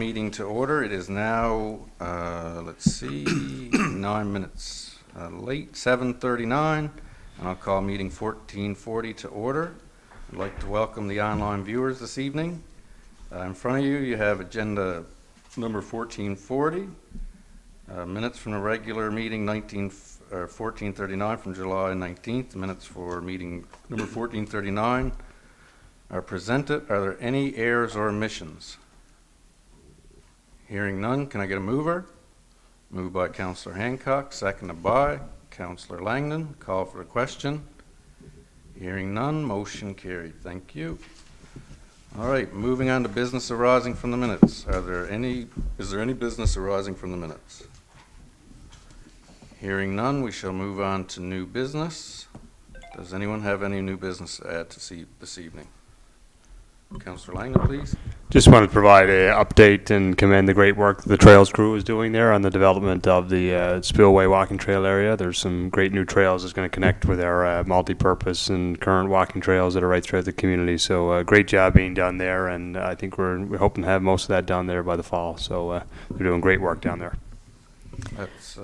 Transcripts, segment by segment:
meeting to order. It is now, let's see, 9 minutes late, 7:39, and I'll call meeting 1440 to order. I'd like to welcome the online viewers this evening. In front of you, you have agenda number 1440, minutes from the regular meeting 1439 from July 19th. Minutes for meeting number 1439 are presented. Are there any errors or omissions? Hearing none, can I get a mover? Moved by Councillor Hancock, seconded by Councillor Langdon. Call for the question. Hearing none, motion carried. Thank you. All right, moving on to business arising from the minutes. Is there any business arising from the minutes? Hearing none, we shall move on to new business. Does anyone have any new business to add to see this evening? Councillor Langdon, please. Just wanted to provide an update and commend the great work the Trails crew is doing there on the development of the Spillway walking trail area. There's some great new trails that's going to connect with our multi-purpose and current walking trails that are right throughout the community. So great job being done there, and I think we're hoping to have most of that done there by the fall. So they're doing great work down there. That's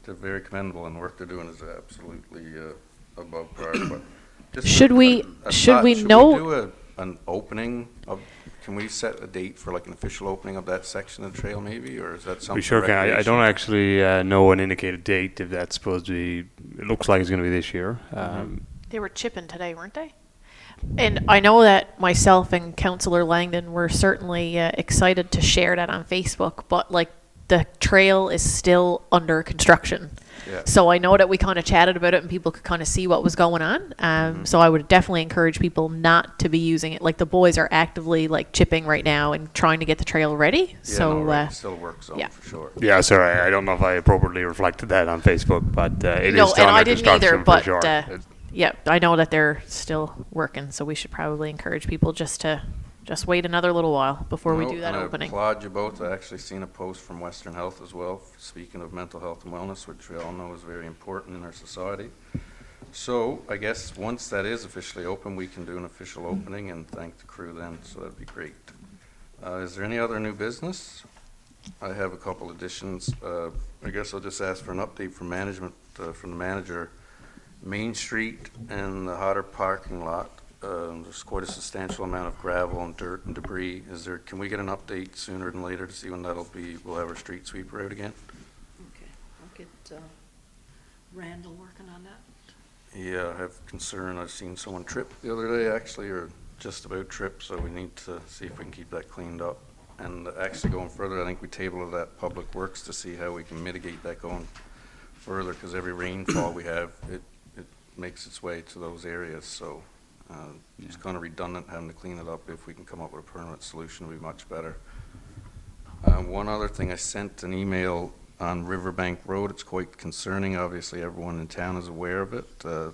they're very commendable, and the work they're doing is absolutely above par. But Should we do an opening of? Can we set a date for like an official opening of that section of the trail, maybe, or is that something? We sure can. I don't actually know an indicated date if that's supposed to be. It looks like it's going to be this year. They were chipping today, weren't they? And I know that myself and Councillor Langdon were certainly excited to share that on Facebook, but like the trail is still under construction. Yeah. So I know that we kind of chatted about it and people could kind of see what was going on. So I would definitely encourage people not to be using it. Like the boys are actively like chipping right now and trying to get the trail ready. Yeah, so no, right. Still work zone yeah. for sure. Yeah, sorry, I don't know if I appropriately reflected that on Facebook, but it is still and under I didn't construction either, but for sure. yeah, I know that they're still working. So we should probably encourage people just to wait another little while before we do that opening. I applaud you both. I actually seen a post from Western Health as well, speaking of mental health and wellness, which we all know is very important in our society. So I guess once that is officially open, we can do an official opening and thank the crew then, so that'd be great. Is there any other new business? I have a couple additions. I guess I'll just ask for an update from management, from the manager. Main Street and the Hodder parking lot. There's quite a substantial amount of gravel and dirt and debris. Can we get an update sooner than later to see when that'll be? We'll have our street sweeper out again. Okay, I'll get Randall working on that. Yeah, I have concern. I've seen someone trip the other day actually, or just about trip. So we need to see if we can keep that cleaned up. And actually going further, I think we tabled that Public Works to see how we can mitigate that going further, because every rainfall we have, it makes its way to those areas. So. It's kind of redundant having to clean it up. If we can come up with a permanent solution, it would be much better. One other thing, I sent an email on Riverbank Road. It's quite concerning. Obviously, everyone in town is aware of it. The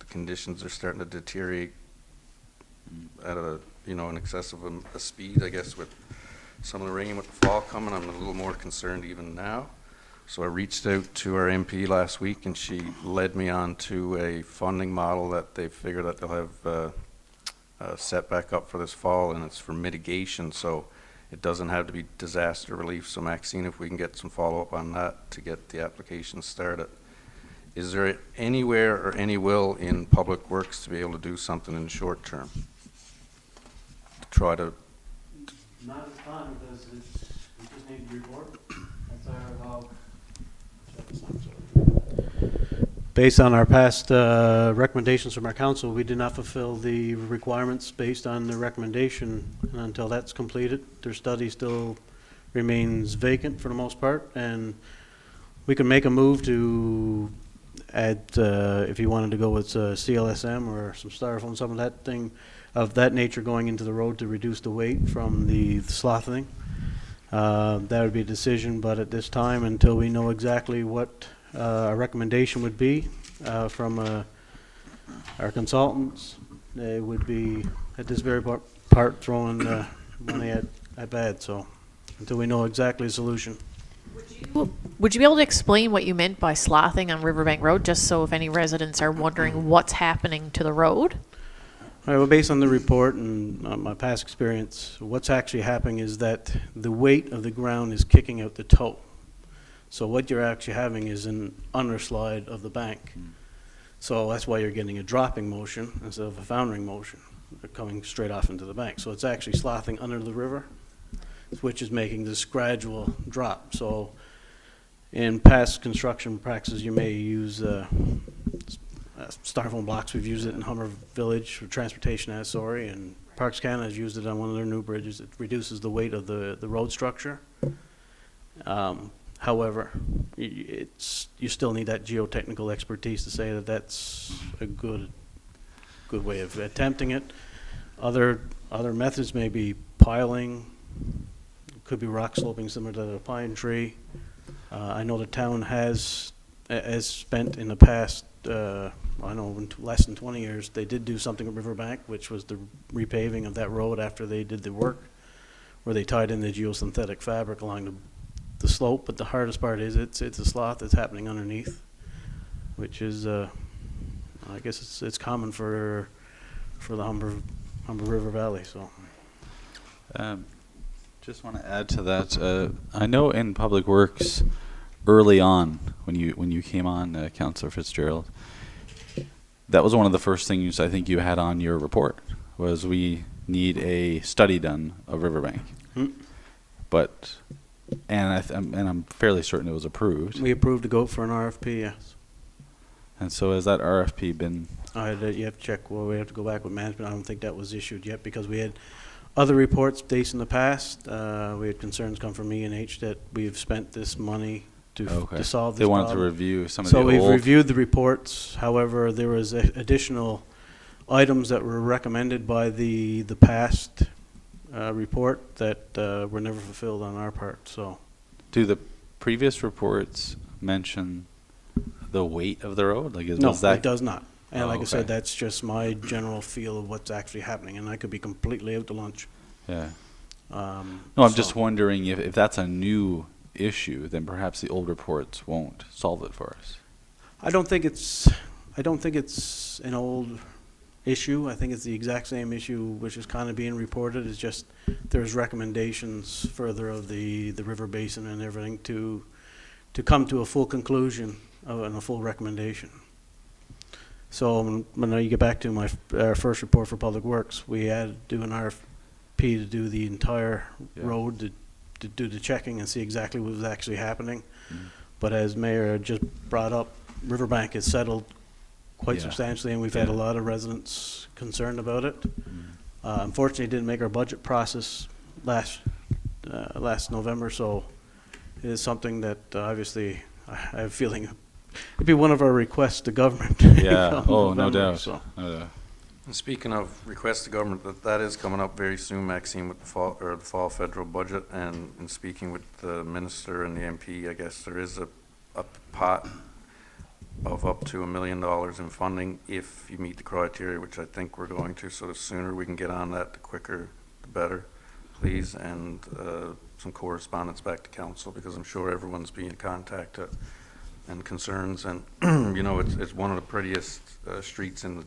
conditions are starting to deteriorate at an excess of a speed. I guess with some of the rain with the fall coming, I'm a little more concerned even now. So I reached out to our MP last week, and she led me on to a funding model that they figure that they'll have set back up for this fall, and it's for mitigation, so it doesn't have to be disaster relief. So Maxine, if we can get some follow-up on that to get the application started. Is there anywhere or any will in Public Works to be able to do something in the short term? To try to... Not at the time, because we just need to report. That's our based on our past recommendations from our council, we did not fulfill the requirements based on the recommendation. And until that's completed, their study still remains vacant for the most part. And we can make a move to add, if you wanted to go with CLSM or some styrofoam, some of that nature going into the road to reduce the weight from the slothing. That would be a decision, but at this time, until we know exactly what our recommendation would be from our consultants, they would be at this very part throwing money at bad. So until we know exactly the solution. Would you be able to explain what you meant by slothing on Riverbank Road, just so if any residents are wondering what's happening to the road? All right, well, based on the report and my past experience, what's actually happening is that the weight of the ground is kicking out the toe. So what you're actually having is an underslide of the bank. So that's why you're getting a dropping motion instead of a foundering motion. They're coming straight off into the bank. So it's actually slothing under the river, which is making this gradual drop. So in past construction practices, you may use styrofoam blocks. We've used it in Hummer Village for transportation accessory, and Parks Canada has used it on one of their new bridges. It reduces the weight of the road structure. However, you still need that geotechnical expertise to say that that's a good way of attempting it. Other methods may be piling. It could be rock sloping similar to the pine tree. I know the town has spent in the past, I know in less than 20 years, they did do something at Riverbank, which was the repaving of that road after they did the work, where they tied in the geosynthetic fabric along the slope. But the hardest part is it's a slough that's happening underneath, which is, I guess it's common for the Humber River Valley. So. Just want to add to that. I know in Public Works, early on when you came on, Councillor Fitzgerald, that was one of the first things I think you had on your report was we need a study done of Riverbank. But I'm fairly certain it was approved. We approved to go for an RFP, yes. And so has that RFP been? You have to check. Well, we have to go back with management. I don't think that was issued yet because we had other reports based in the past. We had concerns come from E&H that we've spent this money to solve this They wanted problem. to review some of the So old. we've reviewed the reports. However, there was additional items that were recommended by the past report that were never fulfilled on our part. So, Do the previous reports mention the weight of the road? Like, no, was that it does not. And Oh, like I said, okay. that's just my general feel of what's actually happening, and I could be completely out to lunch. Yeah. No, I'm just So- wondering if that's a new issue, then perhaps the old reports won't solve it for us. I don't think it's an old issue. I think it's the exact same issue which is kind of being reported. It's just there's recommendations further of the river basin and everything to come to a full conclusion and a full recommendation. So when you get back to our first report for Public Works, we had to do an RFP to do the entire road to do the checking and see exactly what was actually happening. But as Mayor just brought up, Riverbank has settled quite substantially, and we've had a lot of residents concerned about it. Unfortunately, it didn't make our budget process last November, so it is something that obviously I have a feeling it'd be one of our requests to government. Yeah. come Oh, no November, doubt. so. No doubt. And speaking of requests to government, that is coming up very soon, Maxine, with the fall federal budget. And in speaking with the minister and the MP, I guess there is a pot of up to $1 million in funding if you meet the criteria, which I think we're going to. So the sooner we can get on that, the quicker, the better, please. And some correspondence back to council, because I'm sure everyone's being contacted and concerns. And it's one of the prettiest streets in the,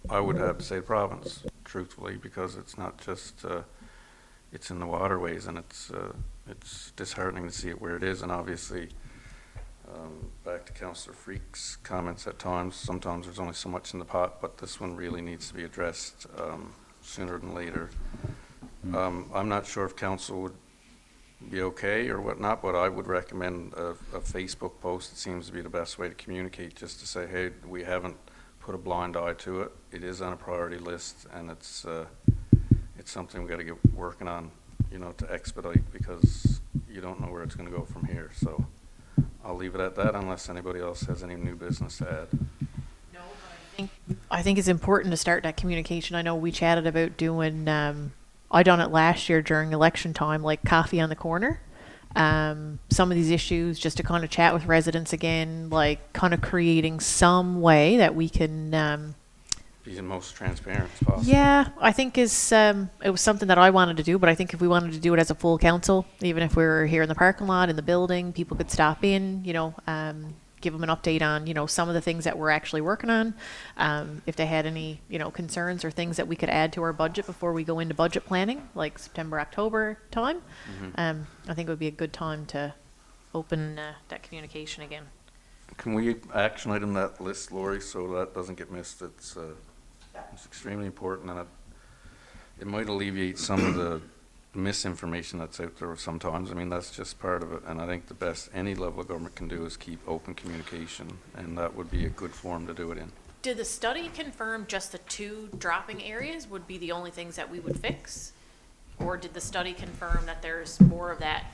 I would have to say, the province, truthfully, because it's not just it's in the waterways, and it's disheartening to see it where it is. And obviously, back to Councillor Freak's comments, at times, sometimes there's only so much in the pot, but this one really needs to be addressed sooner than later. I'm not sure if council would be okay or whatnot, but I would recommend a Facebook post. It seems to be the best way to communicate, just to say, hey, we haven't put a blind eye to it. It is on a priority list, and it's something we got to get working on, to expedite, because you don't know where it's going to go from here. So I'll leave it at that unless anybody else has any new business to add. No, but I think it's important to start that communication. I know we chatted about doing, I done it last year during election time, like coffee on the corner. Some of these issues, just to kind of chat with residents again, like kind of creating some way that we can, Be the most transparent as possible. yeah, I think it was something that I wanted to do, but I think if we wanted to do it as a full council, even if we were here in the parking lot, in the building, people could stop in, give them an update on, some of the things that we're actually working on. If they had any, concerns or things that we could add to our budget before we go into budget planning, like September, October time. I think it would be a good time to open that communication again. Can we action item that list, Lori, so that doesn't get missed? It's extremely important, and it might alleviate some of the misinformation that's out there sometimes. I mean, that's just part of it, and I think the best any level of government can do is keep open communication, and that would be a good forum to do it in. Did the study confirm just the 2 dropping areas would be the only things that we would fix? Or did the study confirm that there's more of that,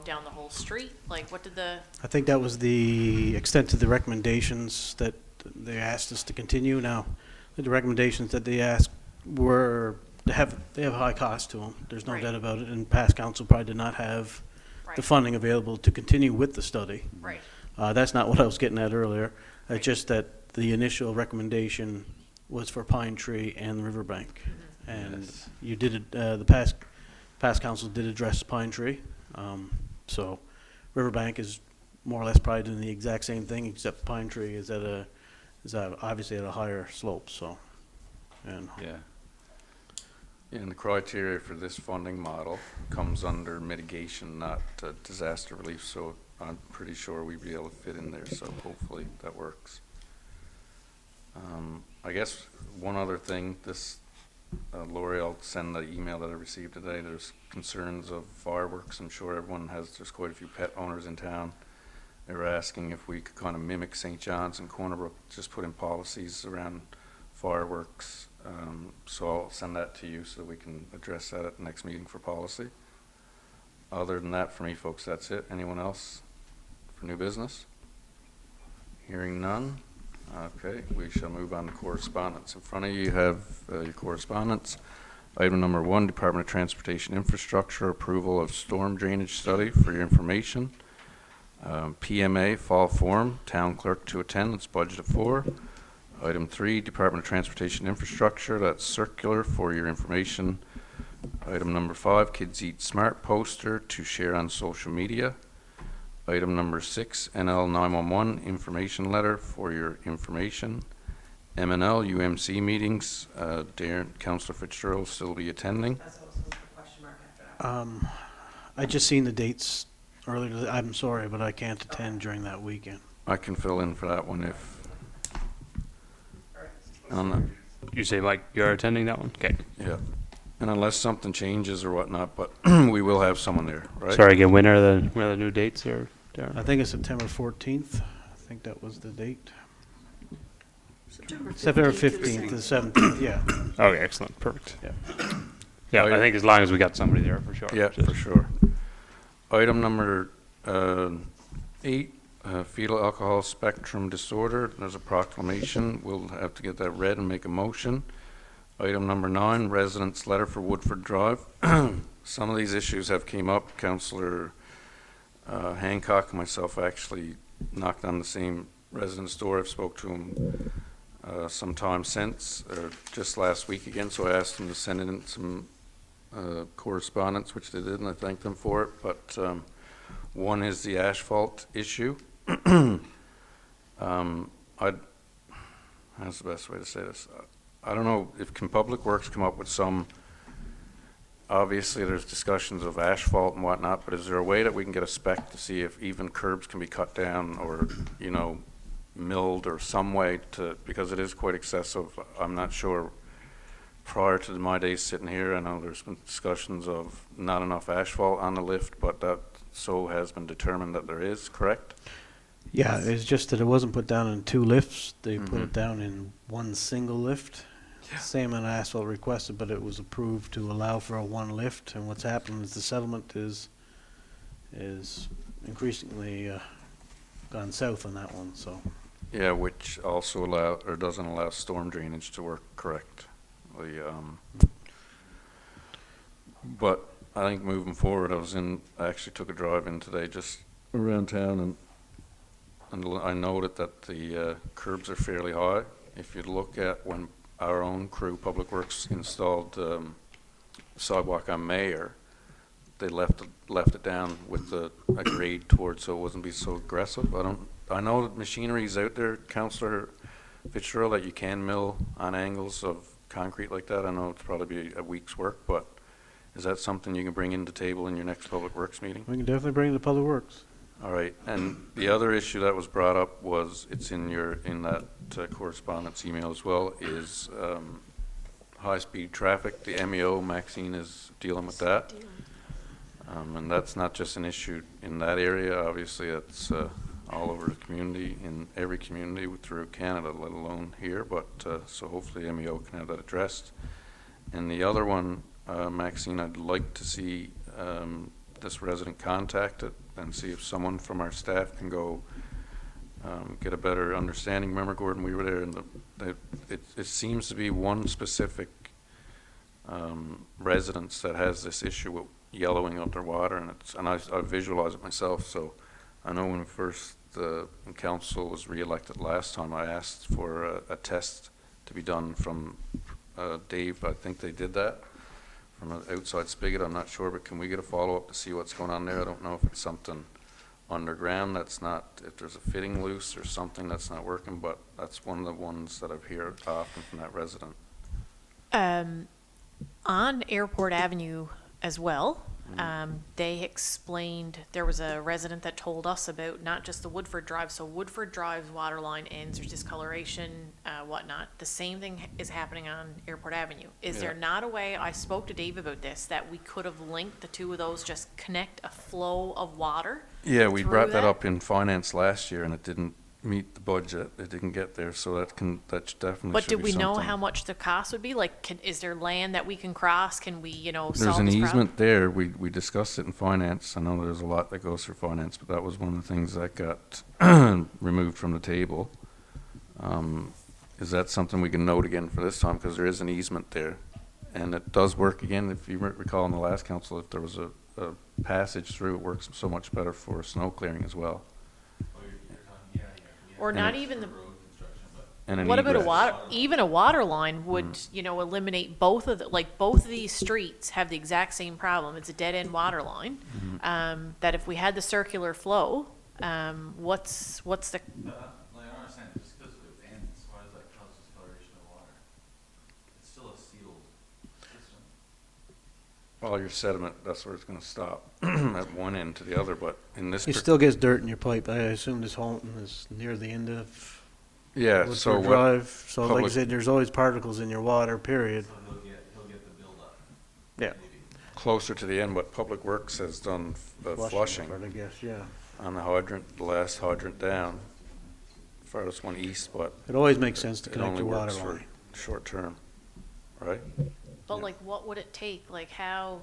down the whole street? Like, what did the... I think that was the extent of the recommendations that they asked us to continue. Now, the recommendations that they asked were, they have a high cost to them. There's no Right. doubt about it. And past council probably did not have Right. the funding available to continue with the study. Right. That's not what I was getting at earlier. It's just that the initial recommendation was for Pine Tree and Riverbank. And Yes. you did it, the past council did address Pine Tree. So Riverbank is more or less probably doing the exact same thing, except Pine Tree is obviously at a higher slope, so. And Yeah. And the criteria for this funding model comes under mitigation, not disaster relief, so I'm pretty sure we'd be able to fit in there, so hopefully that works. I guess one other thing, Lori, I'll send the email that I received today. There's concerns of fireworks. I'm sure there's quite a few pet owners in town. They were asking if we could kind of mimic St. John's and Corner Brook, just put in policies around fireworks. So I'll send that to you so that we can address that at the next meeting for policy. Other than that, for me, folks, that's it. Anyone else for new business? Hearing none. Okay, we shall move on to correspondence. In front of you, you have your correspondence. Item number 1, Department of Transportation Infrastructure, approval of storm drainage study for your information. PMA, fall form, town clerk to attend, it's budgeted for. Item 3, Department of Transportation Infrastructure, that's circular for your information. Item number 5, Kids Eat Smart poster to share on social media. Item number 6, NL 911 information letter for your information. MNL UMC meetings, Councillor Fitzgerald will still be attending. I just seen the dates earlier. I'm sorry, but I can't attend during that weekend. I can fill in for that one if. You say, Mike, you're attending that one? Okay. Yeah, and unless something changes or whatnot, but we will have someone there, right? Sorry again, when are the new dates here, Darren? I think it's September 14th. I think that was the date. September 15th to 17th, yeah. Okay, excellent, perfect. Yeah. Yeah, Oh, yeah. I think as long as we got somebody there, for sure. Yeah, for sure. Item number 8, fetal alcohol spectrum disorder. There's a proclamation. We'll have to get that read and make a motion. Item number 9, residents' letter for Woodford Drive. Some of these issues have came up. Councillor Hancock and myself actually knocked on the same resident's door. I've spoke to him sometime since, or just last week again, so I asked them to send in some correspondence, which they did, and I thanked them for it. But one is the asphalt issue. How's the best way to say this? I don't know if Public Works come up with some. Obviously, there's discussions of asphalt and whatnot, but is there a way that we can get a spec to see if even curbs can be cut down or, milled or some way to, because it is quite excessive. I'm not sure. Prior to my days sitting here, I know there's been discussions of not enough asphalt on the lift, but that so has been determined that there is, correct? Yeah, it's just that it wasn't put down in 2 lifts. They put it down in 1 single lift. Yeah. Same amount of asphalt requested, but it was approved to allow for a 1 lift. And what's happened is the settlement is increasingly gone south on that one. So Yeah, which also doesn't allow storm drainage to work correct. But I think moving forward, I actually took a drive in today just around town, and I noted that the curbs are fairly high. If you look at when our own crew, Public Works, installed sidewalk on Mayor, they left it down with a grade towards so it wasn't be so aggressive. I don't I know that machinery's out there, Councillor Fitzgerald, that you can mill on angles of concrete like that. I know it's probably be a week's work, but is that something you can bring in the table in your next Public Works meeting? We can definitely bring it to Public Works. All right, and the other issue that was brought up was, it's in that correspondence email as well, is high-speed traffic. The MEO, Maxine, is dealing with that. And that's not just an issue in that area, obviously it's all over the community, in every community through Canada, let alone here, but so hopefully MEO can have that addressed. And the other one, Maxine, I'd like to see this resident contacted and see if someone from our staff can go get a better understanding. Remember, Gordon, we were there, and it seems to be one specific residence that has this issue with yellowing underwater, and I visualize it myself. So I know when when council was re-elected last time, I asked for a test to be done from Dave. I think they did that from an outside spigot. I'm not sure, but can we get a follow-up to see what's going on there? I don't know if it's something underground that's not, if there's a fitting loose or something that's not working, but that's one of the ones that I've heard often from that resident. On Airport Avenue as well, they explained, there was a resident that told us about not just the Woodford Drive, so Woodford Drive's water line ends, there's discoloration, whatnot. The same thing is happening on Airport Avenue. Is there not a way, I spoke to Dave about this, that we could have linked the two of those, just connect a flow of water? Yeah, we through brought that up in finance last year, and it didn't meet the budget. It didn't get there, so that definitely But should do be we know something. how much the cost would be? Like, is there land that we can cross? Can we, There's solve an this problem? easement there. We discussed it in finance. I know there's a lot that goes through finance, but that was one of the things that got removed from the table. Is that something we can note again for this time? Because there is an easement there, and it does work again. If you recall in the last council, if there was a passage through, it works so much better for snow clearing as well. Or And not it- even the, And an what about egress. even a water line would, eliminate both of both of these streets have the exact same problem. It's a dead end water line. That if we had the circular flow, what's the, Like, I don't understand, just because it ends, why does that cause discoloration of water? It's still a sealed system. All your sediment, that's where it's gonna stop, at one end to the other, but in this. It still gets dirt in your pipe. I assume this Halton is near the end of Yeah, so Woodford what, Drive. So like I public- said, there's always particles in your water, period. So he'll get the buildup. Yeah. closer to the end, what Public Works has done, flushing part, I guess, yeah. on the hydrant, the last hydrant down, farthest one east, but It always makes sense to it connect only your water works for line. short term, right? but Yeah. like, what would it take? Like, how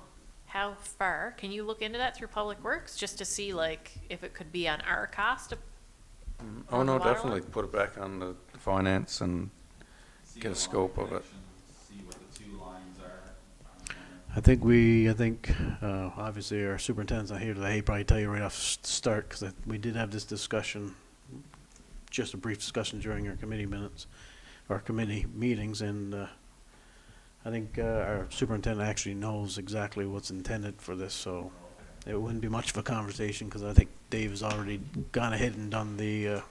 far? Can you look into that through Public Works, just to see like if it could be on our cost? Oh, On the no, water definitely, line? put it back on the finance and get a scope of it. See what the two lines are. I think, obviously our superintendent's not here today. He'd probably tell you right off start, because we did have this discussion, just a brief discussion during our committee minutes, our committee meetings, and I think our superintendent actually knows exactly what's intended for this, so it wouldn't be much of a conversation, because I think Dave has already gone ahead and done the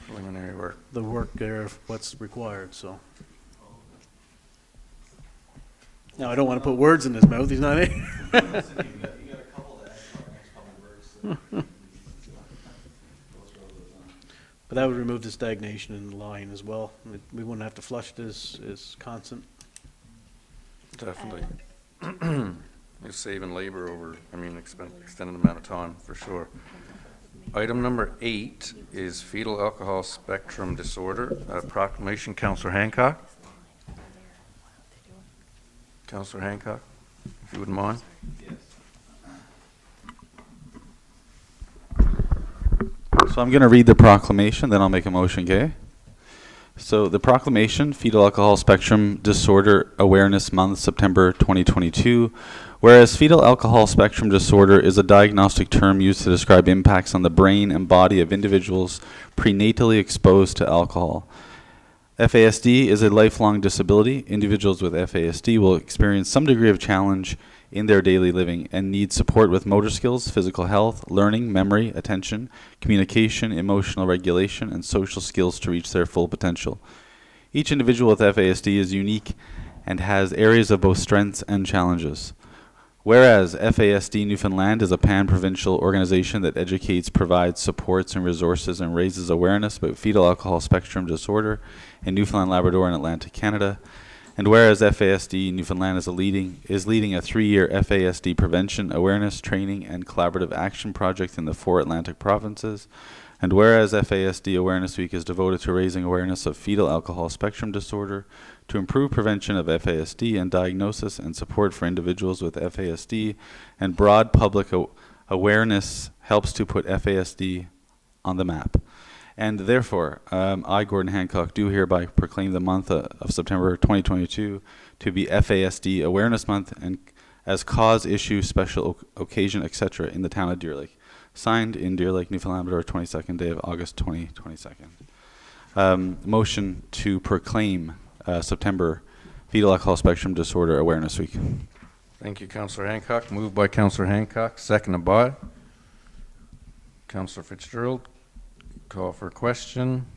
Preliminary work. work there, of what's required, so. Now, I don't want to put words in his mouth, he's not here. You got a couple to add to our next public works. But that would remove the stagnation in the line as well. We wouldn't have to flush this as constant. Definitely. You're saving labor over, extended amount of time, for sure. Item number 8 is fetal alcohol spectrum disorder, proclamation. Councillor Hancock? Councillor Hancock, if you wouldn't mind. So I'm going to read the proclamation, then I'll make a motion, okay? So the proclamation, Fetal Alcohol Spectrum Disorder Awareness Month, September 2022. Whereas fetal alcohol spectrum disorder is a diagnostic term used to describe impacts on the brain and body of individuals prenatally exposed to alcohol. FASD is a lifelong disability. Individuals with FASD will experience some degree of challenge in their daily living and need support with motor skills, physical health, learning, memory, attention, communication, emotional regulation, and social skills to reach their full potential. Each individual with FASD is unique and has areas of both strengths and challenges. Whereas FASD Newfoundland is a pan-provincial organization that educates, provides supports and resources, and raises awareness about fetal alcohol spectrum disorder in Newfoundland, Labrador, and Atlantic Canada. And whereas FASD Newfoundland is leading a 3-year FASD prevention, awareness, training, and collaborative action project in the 4 Atlantic provinces. And whereas FASD Awareness Week is devoted to raising awareness of fetal alcohol spectrum disorder, to improve prevention of FASD and diagnosis and support for individuals with FASD, and broad public awareness helps to put FASD on the map. And therefore, I, Gordon Hancock, do hereby proclaim the month of September 2022 to be FASD Awareness Month and as cause, issue, special occasion, etc. in the town of Deer Lake. Signed in Deer Lake, Newfoundland, Labrador, 22nd day of August 2022. Motion to proclaim September Fetal Alcohol Spectrum Disorder Awareness Week. Thank you, Councillor Hancock. Moved by Councillor Hancock, seconded by Councillor Fitzgerald. Call for question.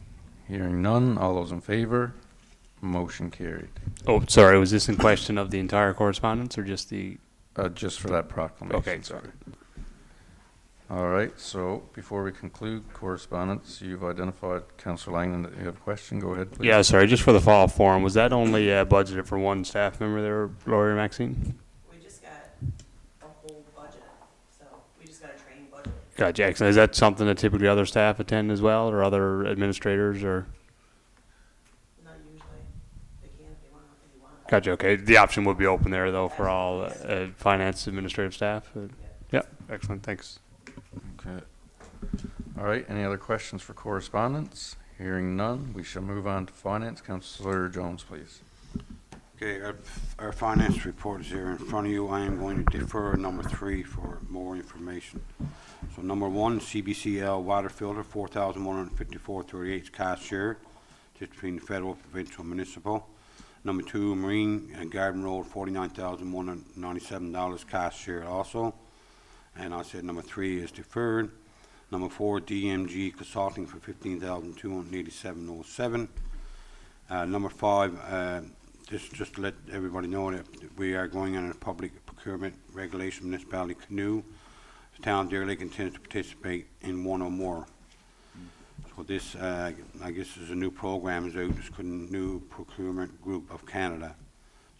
Hearing none. All those in favor? Motion carried. Oh, sorry, was this in question of the entire correspondence or just the... Just for that proclamation. Okay, sorry. All right, so before we conclude correspondence, you've identified, Councillor Langdon, that you have a question. Go ahead, please. Yeah, sorry, just for the fall forum, was that only budgeted for one staff member there, Lori Maxine? We just got a whole budget, so we just got a training budget. Gotcha, excellent. Is that something that typically other staff attend as well, or other administrators, or? Not usually. They can if they want, if you want. Gotcha, okay. The option would be open there, though, for all finance administrative staff? Yeah, excellent, thanks. Okay. All right, any other questions for correspondence? Hearing none, we shall move on to finance. Councillor Jones, please. Okay, our finance report is here in front of you. I am going to defer number 3 for more information. So number 1, CBCL water filter, 4,154.38 cash share, just between federal, provincial, municipal. Number 2, Marine and Garden Road, $49,197 cash share also. And I said number 3 is deferred. Number 4, DMG Consulting for $15,287.07. Number 5, just to let everybody know that we are going on a public procurement regulation municipality canoe. The town of Deer Lake intends to participate in one or more. So this, I guess, is a new program is out. It's called New Procurement Group of Canada.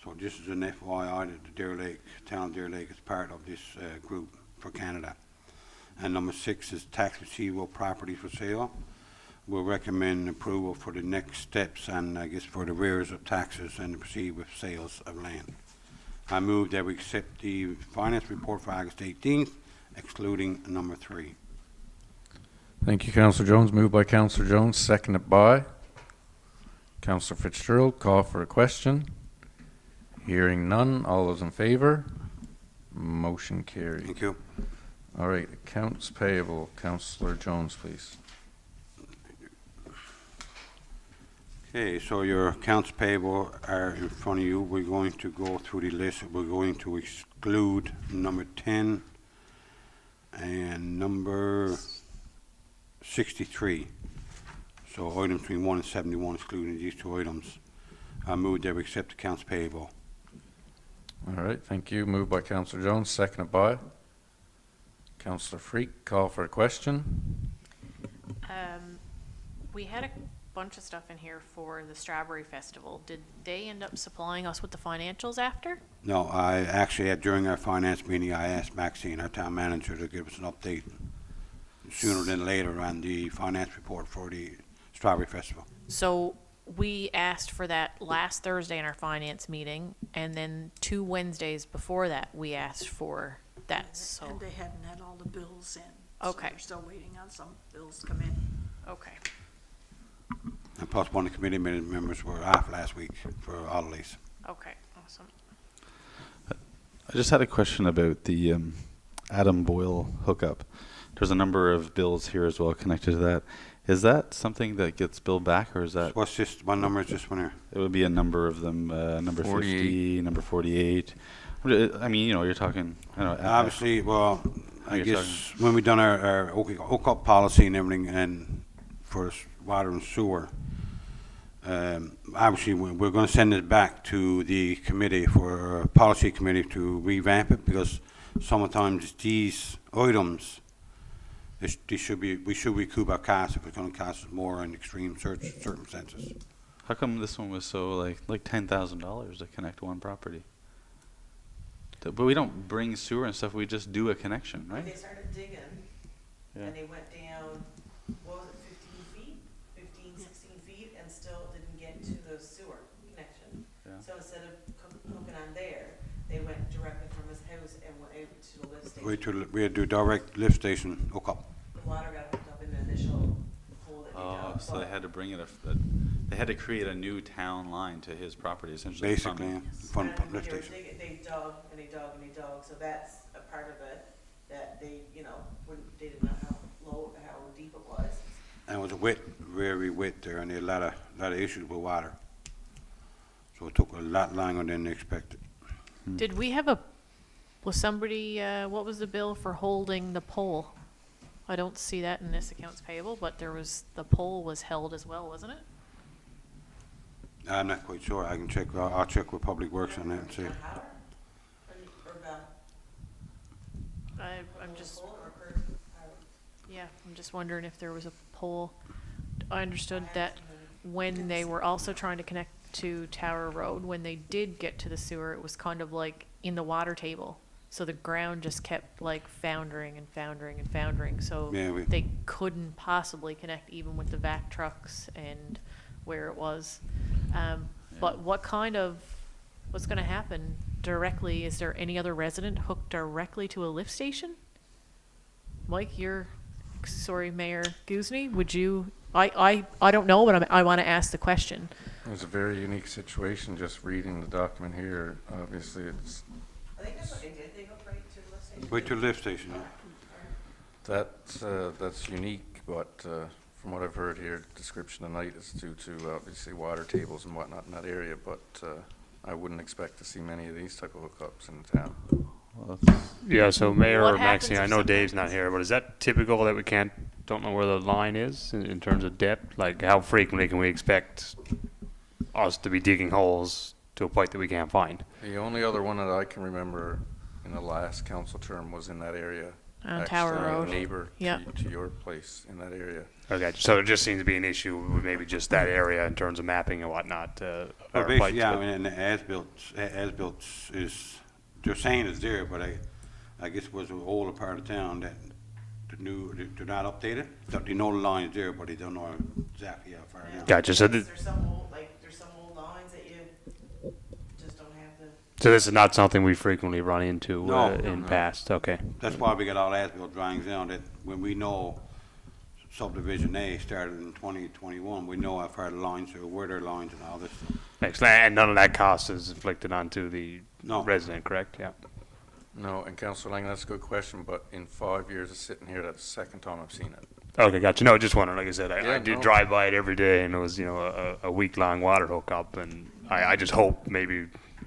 So this is an FYI that the Deer Lake, town of Deer Lake is part of this group for Canada. And number 6 is tax receivable property for sale. We'll recommend approval for the next steps and I guess for the arrears of taxes and proceed with sales of land. I move that we accept the finance report for August 18th, excluding number 3. Thank you, Councillor Jones. Moved by Councillor Jones, seconded by Councillor Fitzgerald. Call for a question. Hearing none. All those in favor? Motion carried. Thank you. All right, accounts payable. Councillor Jones, please. Okay, so your accounts payable are in front of you. We're going to go through the list. We're going to exclude number 10 and number 63. So items between 1 and 71, excluding these 2 items. I move that we accept accounts payable. All right, thank you. Moved by Councillor Jones, seconded by Councillor Freak. Call for a question. We had a bunch of stuff in here for the Strawberry Festival. Did they end up supplying us with the financials after? No, I actually had, during our finance meeting, I asked Maxine, our town manager, to give us an update sooner than later on the finance report for the Strawberry Festival. So we asked for that last Thursday in our finance meeting, and then 2 Wednesdays before that, we asked for that, so. And they hadn't had all the bills in. Okay. So they're still waiting on some bills to come in. Okay. And plus one of the committee members were off last week for holidays. Okay, awesome. I just had a question about the Adam Boyle hookup. There's a number of bills here as well connected to that. Is that something that gets billed back, or is that? What's this, what number is this one here? It would be a number of them, number 48. 50, number 48. I mean, you know, you're talking, I don't know. Obviously, well, I You're guess when we done our hookup policy and everything, and for water and sewer, obviously, we're gonna send it back to the committee for, policy committee to revamp it, because sometimes these items, they should be, we should recoup our costs if it's gonna cost us more in extreme circumstances. How come this one was so like $10,000 to connect one property? But we don't bring sewer and stuff. We just do a connection, When right? they started digging, Yeah. and they went down, what was it, 16 feet, and still didn't get to the sewer connection. Yeah. So instead of hooking on there, they went directly from his house and went out to the lift station. We had to do direct lift station hookup. The water got hooked up in the initial hole that they Oh, dug. so they had to bring it. They had to create a new town line to his property, essentially. from- Basically, Yes. from And when lift they were station. digging, they dug and they dug and they dug, so that's a part of it that they, you know, they didn't know how low, how deep it was. And it was wet, very wet there, and there had a lot of issues with water. So it took a lot longer than expected. Did we have was somebody, what was the bill for holding the pole? I don't see that in this accounts payable, but the pole was held as well, wasn't it? I'm not quite sure, I can check, I'll check with Public Works on that and see. John Howard? Or I'm just, Cole or Kurt Howard? yeah, I'm just wondering if there was a pole. I understood that when they were also trying to connect to Tower Road, when they did get to the sewer, it was kind of like in the water table. So the ground just kept like foundering and foundering and foundering, so Yeah, they couldn't possibly connect even with the vac trucks and where it was. But what's gonna happen directly? Is there any other resident hooked directly to a lift station? Mike, Mayor Guzny, would you, I don't know, but I wanna ask the question. It was a very unique situation, just reading the document here. Obviously, it's, I think that's what they did, they hooked right to the lift station. Wait till lift station, yeah. that's unique, but from what I've heard here, the description tonight is due to obviously water tables and whatnot in that area, but I wouldn't expect to see many of these type of hookups in town. Well, that's- Yeah, so Mayor What or happens Maxine, I if know something Dave's not here, but is that typical that we don't know where the line is in terms of depth? Like, how frequently can we expect us to be digging holes to a point that we can't find? The only other one that I can remember in the last council term was in that area. On Tower Actually, a Road. neighbor Yeah. to your place in that area. Okay, so it just seems to be an issue with maybe just that area in terms of mapping and whatnot. Well, or basically, like- yeah, I mean, and the as-built is, they're saying it's there, but I guess it was an older part of town that they're not updated. They know the line is there, but they don't know exactly how far down. Gotcha, so There's some old lines that you just don't have the. so this is not something we frequently run into No. in past, okay. That's why we got all as-built drawings down, that when we know subdivision A started in 2021, we know how far the lines are, where their lines and all this stuff. Excellent, and none of that cost is inflicted onto the No. resident, correct? Yeah. No, and Councillor Lang, that's a good question, but in 5 years of sitting here, that's the second time I've seen it. Okay, gotcha. No, just wondering, like I said, Yeah, I do no. drive by it every day, and it was, a week-long water hookup, and I just hope,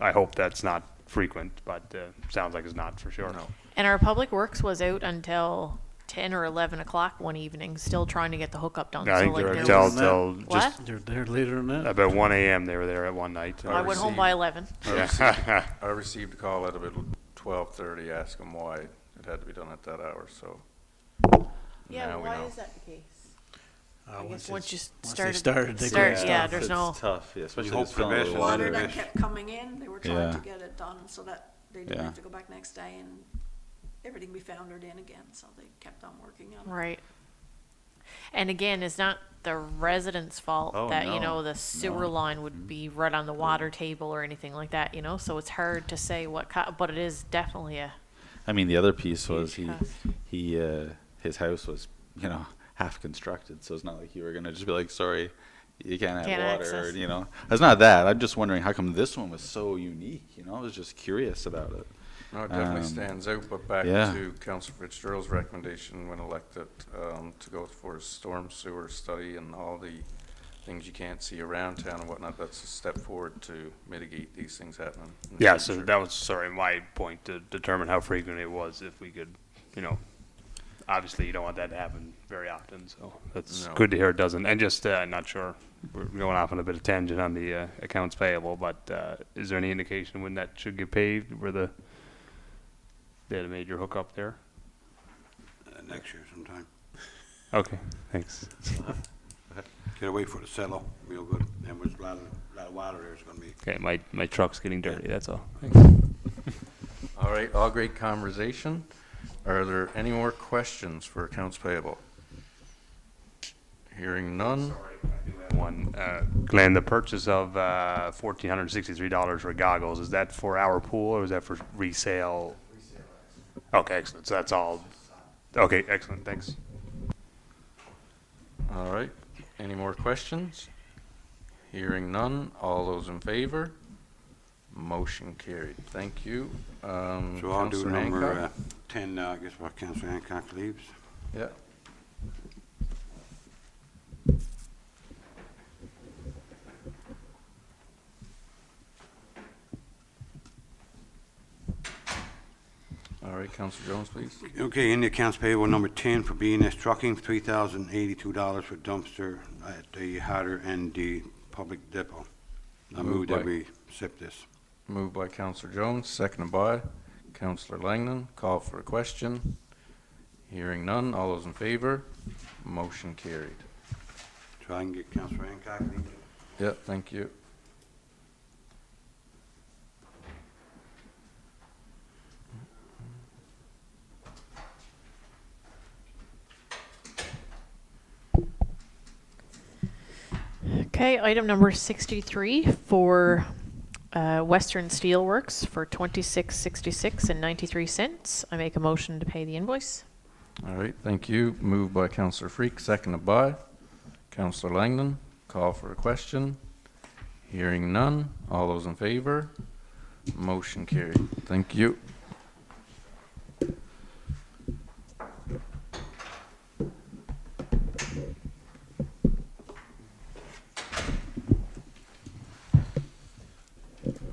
I hope that's not frequent, but sounds like it's not for sure. No. And our public works was out until 10 or 11 o'clock one evening, still trying to get the hookup done. I So, think like, they were there till, was- till What? just They're there later than that. about 1 a.m. they were there at one night. I went home by 11. Yeah. I received a call at about 12:30 asking why it had to be done at that hour, so now we know. that the case? I Once guess once you they started, started, they start, couldn't yeah, stop. there's it's no, tough, yeah, especially hope this for film a best. little Water longer. then kept coming in, they were trying Yeah. to get it done so that they didn't Yeah. have to go back next day and everything be foundered in again, so they kept on working on it. right. And again, it's not the residents' fault Oh, that, no. the sewer No. line would be right on the water table or anything like that, so it's hard to say but it is definitely a I mean, the other piece was huge cost. his house was, half constructed, so it's not like you were gonna just be like, sorry, you can't have Can't water, access. It's not that. I'm just wondering how come this one was so unique, I was just curious about it. No, it definitely Um, stands out, but back yeah. to Councillor Fitzgerald's recommendation when elected, to go for a storm sewer study and all the things you can't see around town and whatnot, that's a step forward to mitigate these things happening. in the Yeah, so future. that was, sorry, my point, to determine how frequent it was, if we could, obviously you don't want that to happen very often, so that's No. good to hear it doesn't. And just, not sure, we're going off on a bit of tangent on the accounts payable, but is there any indication when that should get paid, where they had a major hookup there? Next year sometime. Okay, thanks. Gotta wait for it to settle real good, and there's a lot of water there's gonna be. Okay, my truck's getting dirty, that's all. All right, all great conversation. Are there any more questions for accounts payable? Hearing none. One, Glenn, the purchase of $1,463 for goggles, is that for our pool or is that for resale? Okay, excellent. So that's all. Okay, excellent. Thanks. All right, any more questions? Hearing none, all those in favor? Motion carried. Thank you. So I'll do Councillor number Hancock? 10 now, I guess, while Councillor Hancock leaves. Yeah. All right, Councillor Jones, please. Okay, in the accounts payable, number 10 for B&S Trucking, $3,082 for dumpster at the Hatter and the public depot. I Moved move that by- we accept this. Moved by Councillor Jones, seconded by Councillor Langdon. Call for a question. Hearing none, all those in favor? Motion carried. So I can get Councillor Hancock leave. Yeah, thank you. Okay, item number 63 for Western Steelworks for $26.66 and 93 cents. I make a motion to pay the invoice. All right, thank you. Moved by Councillor Freak, seconded by Councillor Langdon. Call for a question. Hearing none, all those in favor? Motion carried. Thank you.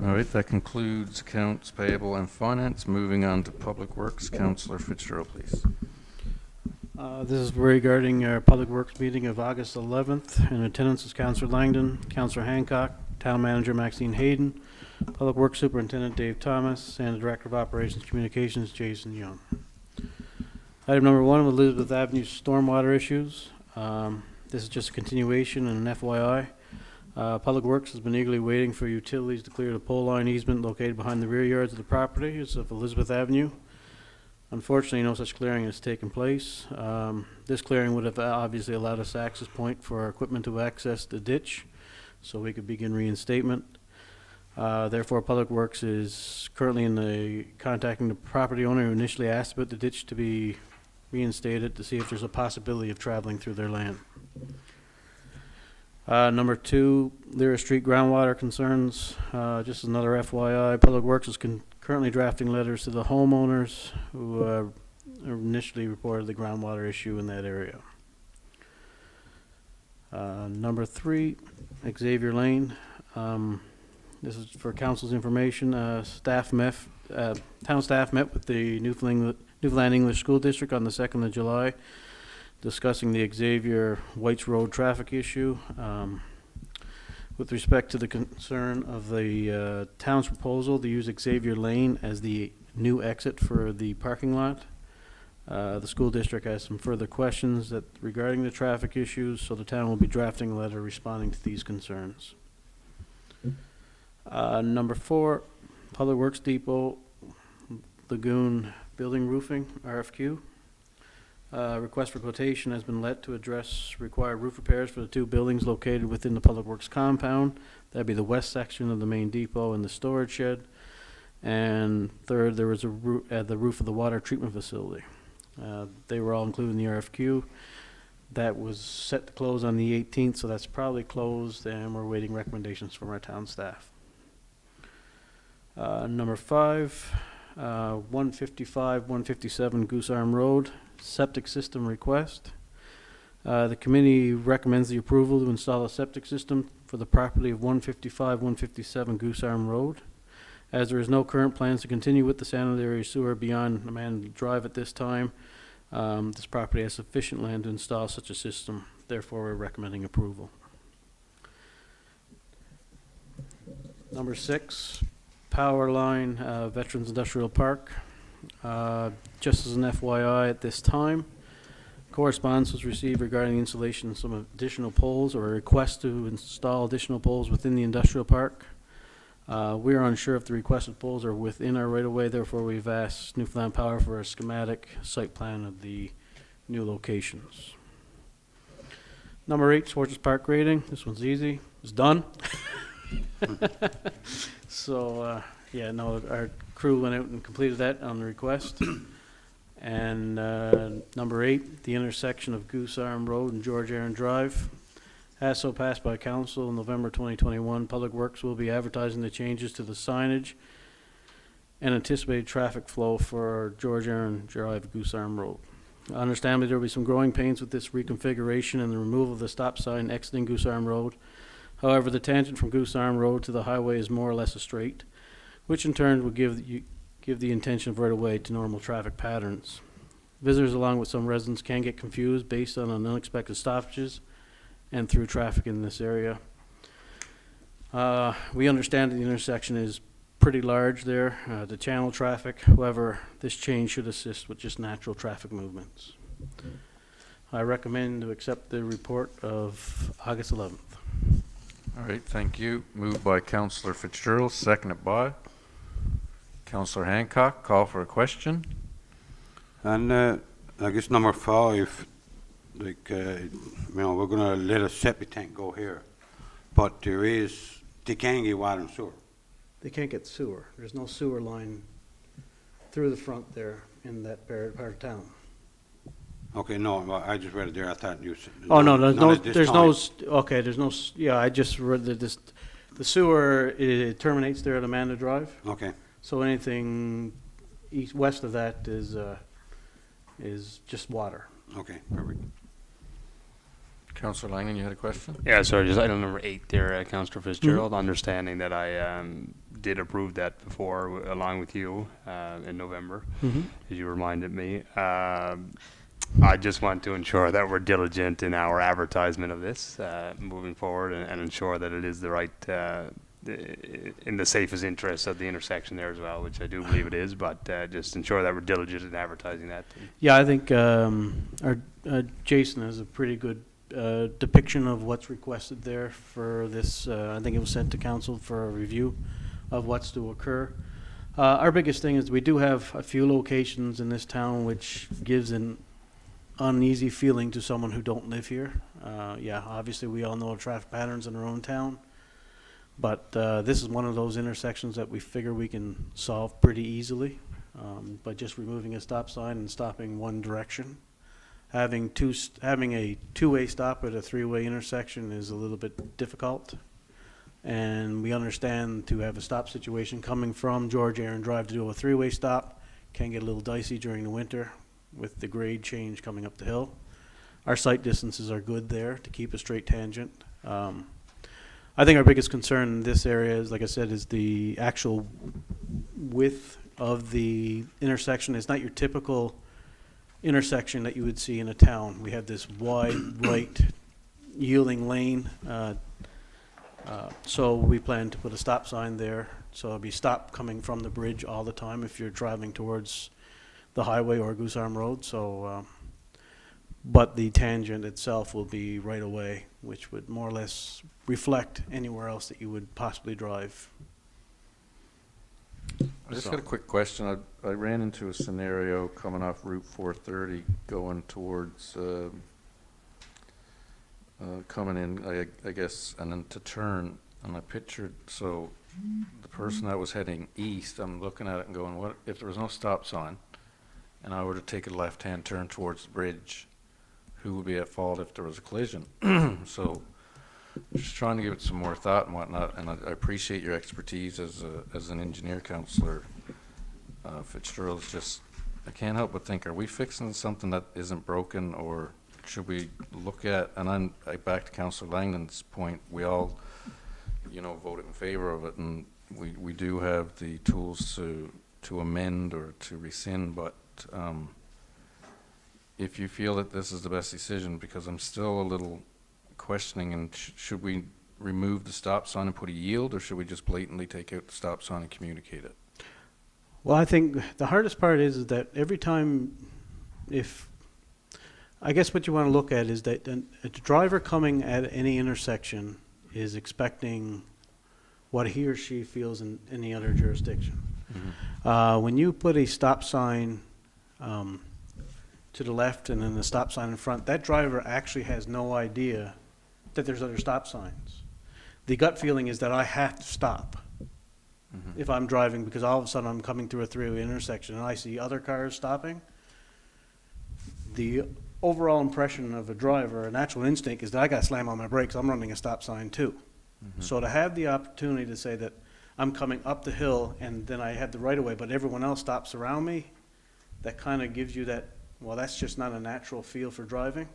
All right, that concludes accounts payable and finance. Moving on to Public Works, Councillor Fitzgerald, please. This is regarding our Public Works meeting of August 11th. In attendance is Councillor Langdon, Councillor Hancock, Town Manager Maxine Hayden, Public Works Superintendent Dave Thomas, and the Director of Operations Communications Jason Young. Item number 1, Elizabeth Avenue stormwater issues. This is just a continuation and an FYI. Public Works has been eagerly waiting for utilities to clear the pole line easement located behind the rear yards of the properties of Elizabeth Avenue. Unfortunately, no such clearing has taken place. This clearing would have obviously allowed us access point for our equipment to access the ditch, so we could begin reinstatement. Therefore, Public Works is currently contacting the property owner who initially asked about the ditch to be reinstated to see if there's a possibility of traveling through their land. Number 2, Lyra Street groundwater concerns. Just another FYI, Public Works is currently drafting letters to the homeowners who initially reported the groundwater issue in that area. Number 3, Xavier Lane. This is for council's information. Town staff met with the Newfoundland English School District on the 2nd of July, discussing the Xavier Whites Road traffic issue. With respect to the concern of the town's proposal to use Xavier Lane as the new exit for the parking lot, the school district has some further questions regarding the traffic issues, so the town will be drafting a letter responding to these concerns. Number 4, Public Works Depot Lagoon Building Roofing, RFQ. Request for quotation has been let to address required roof repairs for the 2 buildings located within the Public Works compound. That'd be the west section of the main depot and the storage shed. And third, there was the roof of the water treatment facility. They were all included in the RFQ. That was set to close on the 18th, so that's probably closed, and we're waiting recommendations from our town staff. Number 5, 155, 157 Goose Arm Road, septic system request. The committee recommends the approval to install a septic system for the property of 155, 157 Goose Arm Road. As there is no current plans to continue with the sanitary sewer beyond Amanda Drive at this time, this property has sufficient land to install such a system. Therefore, we're recommending approval. Number 6, power line, Veterans Industrial Park. Just as an FYI at this time, correspondence was received regarding the installation of some additional poles or a request to install additional poles within the industrial park. We are unsure if the requested poles are within our right-of-way, therefore we've asked Newfoundland Power for a schematic site plan of the new locations. Number 8, Swartz's Park grading. This one's easy. It's done. So, yeah, no, our crew went out and completed that on the request. And number 8, the intersection of Goose Arm Road and George Aaron Drive. As so passed by council in November 2021, Public Works will be advertising the changes to the signage and anticipated traffic flow for George Aaron Drive, Goose Arm Road. Understandably, there will be some growing pains with this reconfiguration and the removal of the stop sign exiting Goose Arm Road. However, the tangent from Goose Arm Road to the highway is more or less a straight, which in turn would give the intention of right-of-way to normal traffic patterns. Visitors, along with some residents, can get confused based on unexpected stoppages and through traffic in this area. We understand that the intersection is pretty large there to channel traffic. However, this change should assist with just natural traffic movements. I recommend to accept the report of August 11th. All right, thank you. Moved by Councillor Fitzgerald, seconded by Councillor Hancock. Call for a question. And I guess number 5, like, you know, we're gonna let a septic tank go here, but they can get water and sewer. They can't get sewer. There's no sewer line through the front there in that part of town. Okay, no, well, I just read it there. I thought you said. Oh, no, there's none no, at this there's time. no, okay, there's no, yeah, I just read that the sewer, it terminates there at Amanda Drive. Okay, So anything west of that is just water. okay, perfect. Councillor Langen, you had a question? Yeah, sorry, just item number 8 there, Councillor Fitzgerald, understanding that I did approve that before, along with you, in November, as you reminded me. I just want to ensure that we're diligent in our advertisement of this moving forward and ensure that it is the right, in the safest interest of the intersection there as well, which I do believe it is, but just ensure that we're diligent in advertising that. Yeah, I think our Jason has a pretty good depiction of what's requested there for this. I think it was sent to council for a review of what's to occur. Our biggest thing is we do have a few locations in this town which gives an uneasy feeling to someone who don't live here. Yeah, obviously we all know traffic patterns in our own town, but this is one of those intersections that we figure we can solve pretty easily by just removing a stop sign and stopping one direction. Having a two-way stop at a three-way intersection is a little bit difficult, and we understand to have a stop situation coming from George Aaron Drive to do a three-way stop can get a little dicey during the winter with the grade change coming up the hill. Our sight distances are good there to keep a straight tangent. I think our biggest concern in this area is, like I said, is the actual width of the intersection. It's not your typical intersection that you would see in a town. We have this wide right yielding lane, so we plan to put a stop sign there, so it'll be stop coming from the bridge all the time if you're driving towards the highway or Goose Arm Road. So but the tangent itself will be right away, which would more or less reflect anywhere else that you would possibly drive. I just got a quick question. I ran into a scenario coming off Route 430 going towards, coming in, I guess, and then to turn, and I pictured, so the person that was heading east, I'm looking at it and going, what if there was no stop sign and I were to take a left-hand turn towards the bridge, who would be at fault if there was a collision? So just trying to give it some more thought and whatnot, and I appreciate your expertise as an engineer, Councillor Fitzgerald. It's just, I can't help but think, are we fixing something that isn't broken, or should we look at, and back to Councillor Langdon's point, we all, voted in favor of it, and we do have the tools to amend or to rescind, but if you feel that this is the best decision, because I'm still a little questioning, and should we remove the stop sign and put a yield, or should we just blatantly take out the stop sign and communicate it? Well, I think the hardest part is that every time, I guess what you want to look at is that a driver coming at any intersection is expecting what he or she feels in any other jurisdiction. Mm-hmm. When you put a stop sign to the left and then a stop sign in front, that driver actually has no idea that there's other stop signs. The gut feeling is that I have to stop if I'm driving, because all of a sudden I'm coming through a three-way intersection and I see other cars stopping. The overall impression of a driver, a natural instinct, is that I got to slam on my brakes. I'm running a stop sign too. So to have the opportunity to say that I'm coming up the hill and then I have the right of way, but everyone else stops around me, that kind of gives you that, well, that's just not a natural feel for driving.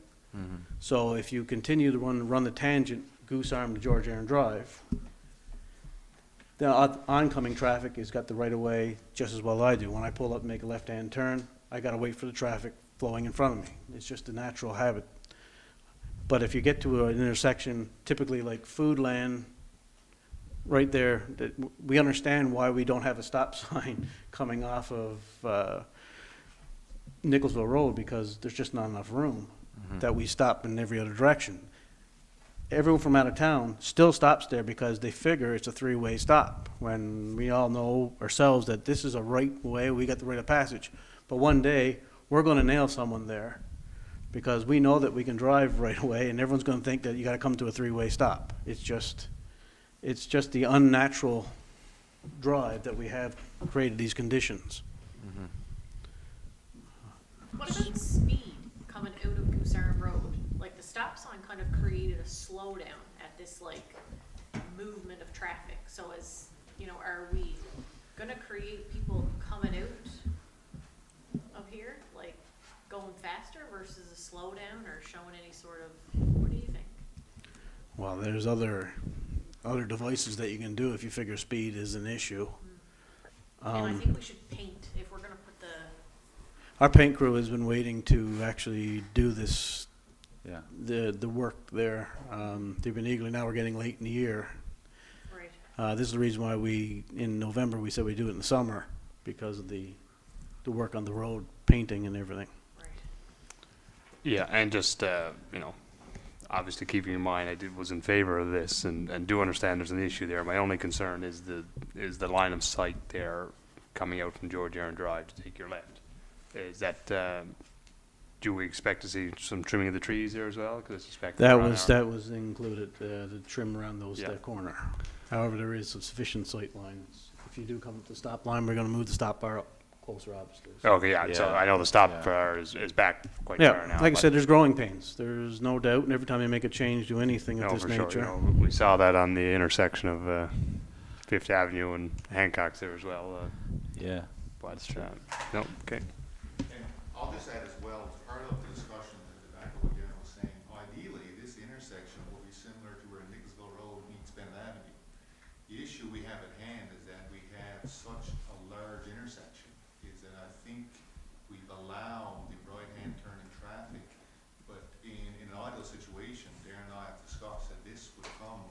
So if you continue to run the tangent, Goose Arm to George Aaron Drive, the oncoming traffic has got the right of way just as well as I do. When I pull up and make a left-hand turn, I got to wait for the traffic flowing in front of me. It's just a natural habit. But if you get to an intersection, typically like Foodland, right there, we understand why we don't have a stop sign coming off of Nicholsville Road, because there's just not enough room that we stop in every other direction. Everyone from out of town still stops there because they figure it's a three-way stop, when we all know ourselves that this is a right way, we got the right of passage. But one day, we're going to nail someone there because we know that we can drive right away, and everyone's going to think that you got to come to a three-way stop. It's just the unnatural drive that we have created these conditions. What about speed coming out of Goose Arm Road? Like, the stop sign kind of created a slowdown at this, like, movement of traffic. So are we gonna create people coming out of here, like, going faster versus a slowdown, or showing any sort of, what do you think? Well, there's other devices that you can do if you figure speed is an issue. And I think we should paint, if we're gonna put the, Our paint crew has been waiting to actually do this, Yeah. the work there. They've been eagerly, now we're getting late in the year. right, This is the reason why in November, we said we do it in the summer, because of the work on the road, painting and everything. right. Yeah, and just, obviously keeping in mind, was in favor of this and do understand there's an issue there. My only concern is the line of sight there coming out from George Aaron Drive to take your left. Is that, do we expect to see some trimming of the trees there as well? 'Cause I suspect That was included, the trim around Yeah. that corner. However, there is sufficient sight lines. If you do come to the stop line, we're gonna move the stop bar up closer, obviously. Okay, yeah, so Yeah. I know the stop Yeah. bar is back quite far Yeah, now. like I but- said, there's growing pains. There's no doubt, and every time you make a change to anything of No, this for sure. nature. We saw that on the intersection of Fifth Avenue and Hancock's there as well. Yeah. But no, okay. And I'll just add as well, as part of the discussion at the back of what Darren was saying, ideally, this intersection will be similar to where Nicholsville Road meets Bennett Avenue. The issue we have at hand is that we have such a large intersection, is that I think we've allowed the right-hand turning traffic, but in an ideal situation, Darren and I have discussed that this would come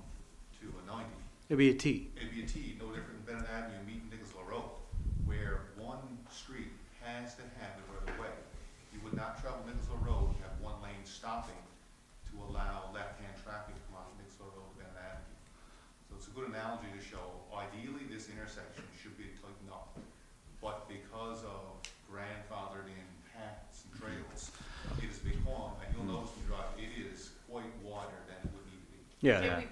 to a 90. It'd be a T. It'd be a T, no different than Bennett Avenue meeting Nicholsville Road, where one street has to have the right of way. You would not travel Nicholsville Road and have one lane stopping to allow left-hand traffic to come out of Nicholsville Road to Bennett Avenue. So it's a good analogy to show, ideally, this intersection should be tightened up, but because of grandfathered in paths and trails, it has become, and you'll notice when you drive, it is quite wider than it would need to be. Yeah. Can we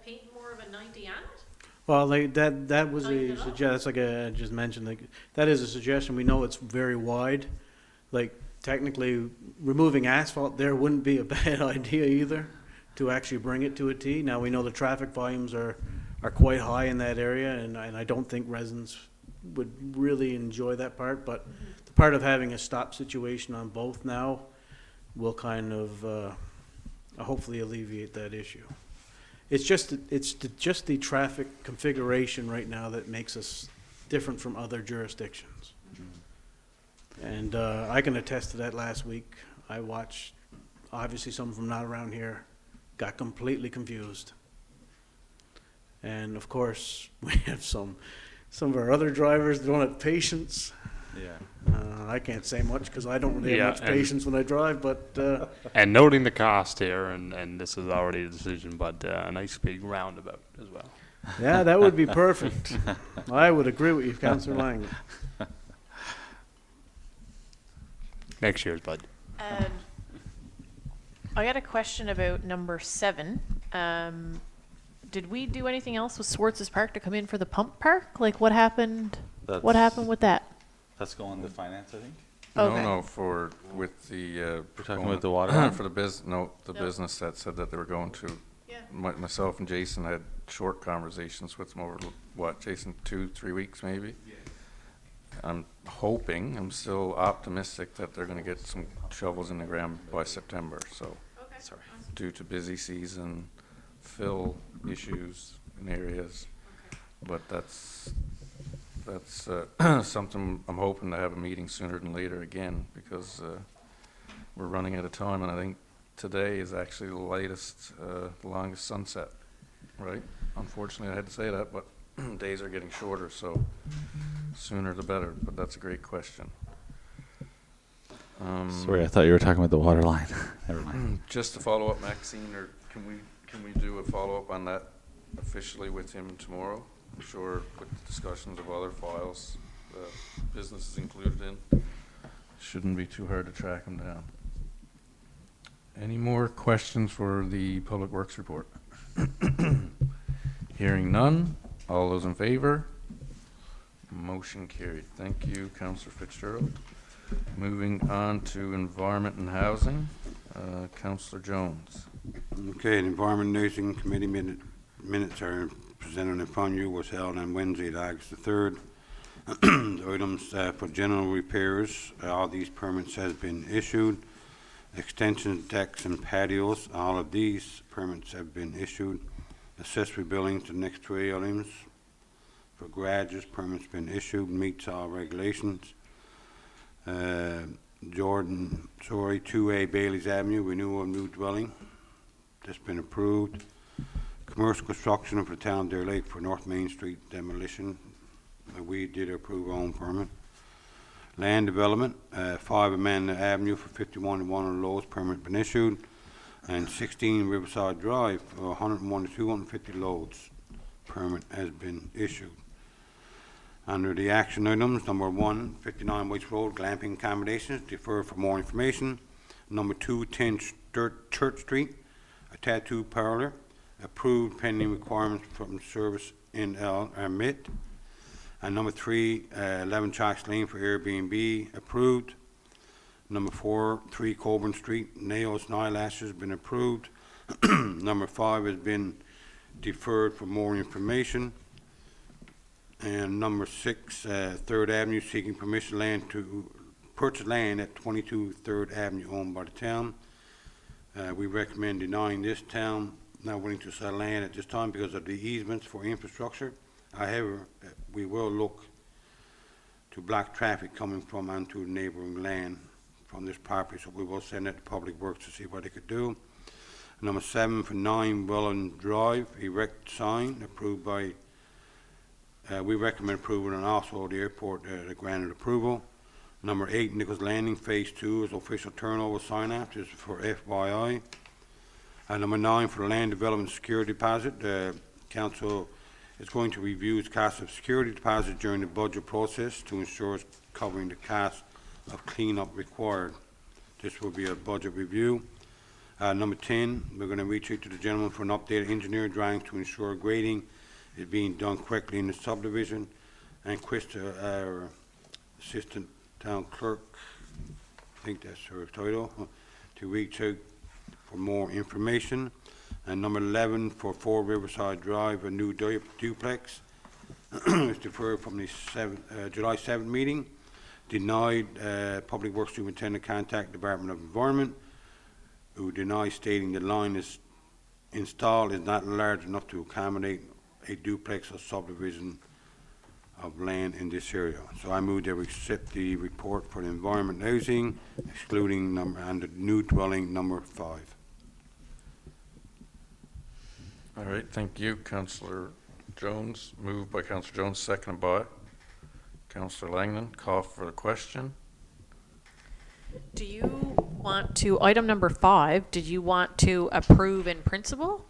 paint more of a 90 on it? Well, that was Tighten a it up. suggestion, like I just mentioned, like, that is a suggestion. We know it's very wide. Like, technically, removing asphalt there wouldn't be a bad idea either, to actually bring it to a T. Now, we know the traffic volumes are quite high in that area, and I don't think residents would really enjoy that part, but the part of having a stop situation on both now will kind of hopefully alleviate that issue. It's just the traffic configuration right now that makes us different from other jurisdictions. And I can attest to that. Last week, I watched, obviously some from not around here, got completely confused. And of course, we have some of our other drivers that don't have patience. Yeah. I can't say much because I don't really Yeah, have much and- patience when I drive, but And noting the cost here, and this is already a decision, but a nice big roundabout as well. yeah, that would be perfect. I would agree with you, Councillor Lang. Next year's budget. I got a question about number 7. Did we do anything else with Swartz's Park to come in for the pump park? Like, what happened? What That's- happened with that? That's going to finance, I think. Okay. No, with the. We're talking about the water line? For the business that said that they were going to. Yeah. Myself and Jason had short conversations with them over, what, Jason, 2-3 weeks maybe? I'm still optimistic that they're gonna get some shovels in the ground by September, so. Okay. Sorry. Due to busy season, fill issues in areas. But that's something I'm hoping to have a meeting sooner than later again, because we're running out of time, and I think today is actually the longest sunset, right? Unfortunately, I had to say that, but days are getting shorter, so sooner the better, but that's a great question. Sorry, I thought you were talking about the water line. Never mind. Just to follow up, Maxine, or can we do a follow-up on that officially with him tomorrow? I'm sure with the discussions of other files the business is included in, shouldn't be too hard to track him down. Any more questions for the Public Works report? Hearing none, all those in favor? Motion carried. Thank you, Councillor Fitzgerald. Moving on to Environment and Housing, Councillor Jones. Okay, the Environment and Housing Committee minutes are presented in front of you, was held on Wednesday, August the 3rd. The items for general repairs, all these permits has been issued. Extensions, decks, and patios, all of these permits have been issued. Accessory buildings, the next 3 items. For garages, permits been issued, meets all regulations. 2A Bailey's Avenue, renewal of new dwelling, that's been approved. Commercial construction for the town of Deer Lake for North Main Street demolition, we did approve our own permit. Land development, 5 Amanda Avenue for 51 and 1 loads, permit been issued. And 16 Riverside Drive for 101 to 250 loads, permit has been issued. Under the action items, number 1, 59 Waits Road, glamping accommodations, defer for more information. Number 2, 10 Church Street, a tattoo parlor, approved pending requirements from Service NL MIT. And number 3, 11 Chalks Lane for Airbnb, approved. Number 4, 3 Coburn Street, nails and eyelashes, been approved. Number 5 has been deferred for more information. And number 6, 3rd Avenue, seeking permission land to purchase land at 22 3rd Avenue owned by the town. We recommend denying this. Town not willing to sell land at this time because of the easements for infrastructure. However, we will look to block traffic coming from onto neighboring land from this property, so we will send it to Public Works to see what they could do. Number 7 for 9 Welland Drive, erect sign, approved by, we recommend approval, and also the airport granted approval. Number 8 Nichols Landing, Phase 2 is official turnover sign up, this is for FYI. Number 9 for the land development security deposit, council is going to review its cost of security deposit during the budget process to ensure it's covering the cost of cleanup required. This will be a budget review. Number 10, we're going to reach out to the gentleman for an updated engineer drawing to ensure grading is being done correctly in the subdivision. And Krista, our assistant town clerk, I think that's her title, to reach out for more information. And number 11 for 4 Riverside Drive, a new duplex. It's deferred from the July 7th meeting. Denied. Public Works Superintendent contact Department of Environment. who deny stating the line is installed is not large enough to accommodate a duplex or subdivision of land in this area. So I move that we accept the report for the environment housing, excluding number, and the new dwelling number 5. All right, thank you, Councillor Jones. Moved by Councillor Jones, seconded by Councillor Langdon. Call for the question. Do you want to, item number 5, did you want to approve in principle?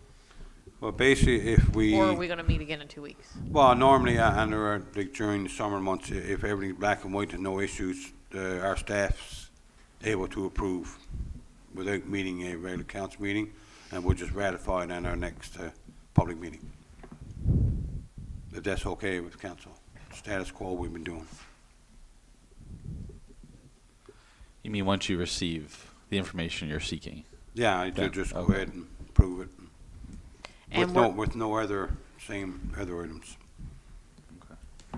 Well, basically, if we... Or are we going to meet again in 2 weeks? Well, normally, and there are, like, during the summer months, if everything's black and white and no issues, our staff's able to approve without meeting a regular council meeting, and we'll just ratify it in our next public meeting. If that's okay with council. Status quo we've been doing. You mean once you receive the information you're seeking? Yeah, I Yeah, just go okay. ahead and approve it. And With no other, same other items.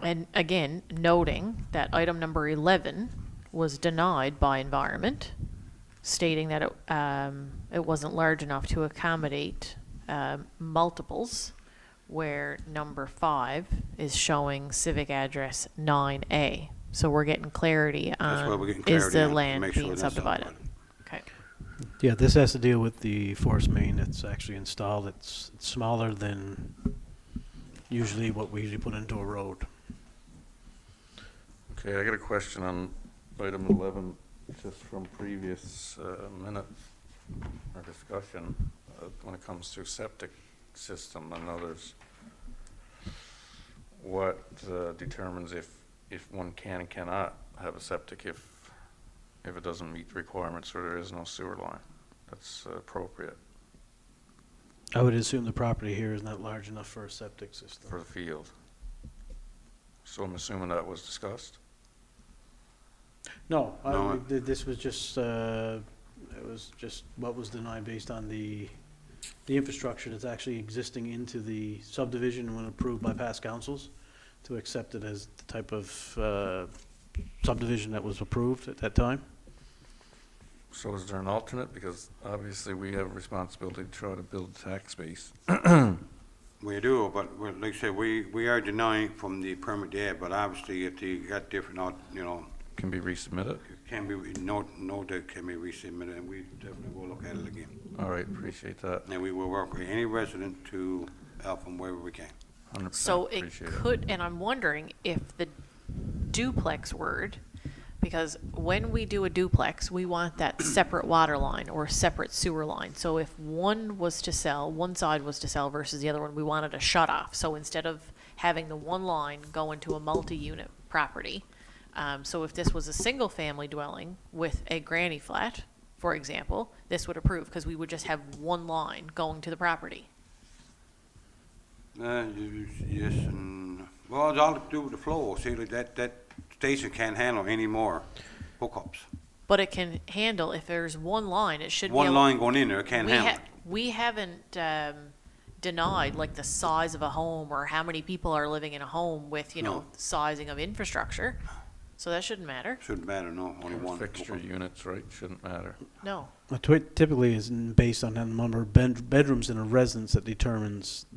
And again, noting that item number 11 was denied by environment, stating that it wasn't large enough to accommodate multiples, where number 5 is showing civic address 9A. So we're getting clarity That's why on we're getting is clarity the on it, to land make sure being that's subdivided? Okay. Yeah, this has to deal with the force main that's actually installed. It's smaller than usually what we usually put into a road. Okay, I got a question on item 11, just from previous minutes or discussion. When it comes to septic system, I know there's what determines if one can and cannot have a septic if it doesn't meet the requirements or there is no sewer line. That's appropriate I would assume the property here is not large enough for a septic system. for the field. So I'm assuming that was discussed? No, No, this was just, it was just what was denied based on the infrastructure that's actually existing into the subdivision when approved by past councils, to accept it as the type of subdivision that was approved at that time. So is there an alternate? Because obviously we have a responsibility to try to build tax base. We do, but like I said, we are denying from the permit there, but obviously if they got different, Can be resubmitted? can be, no doubt can be resubmitted, and we definitely will look at it again. All right, appreciate that. And we will work with any resident to help them wherever we can. 100% So it appreciate could, and I'm wondering if the duplex word, because when we do a duplex, we want that separate water line or separate sewer line. So if one was to sell, one side was to sell versus the other one, we wanted a shut off. So instead of having the one line go into a multi-unit property, so if this was a single family dwelling with a granny flat, for example, this would approve because we would just have one line going to the property. Yes, and, well, it's all to do with the flow. See, like that station can't handle any more hookups. But it can handle, if there's one line, it should be One able- line going in there can't we handle ha- it. we haven't denied like the size of a home or how many people are living in a home with, you know, No. sizing of infrastructure. So that shouldn't matter. Shouldn't matter, no, only one. Fixture hookup. units, right, shouldn't matter. No. Typically is based on the number of bedrooms in a residence that determines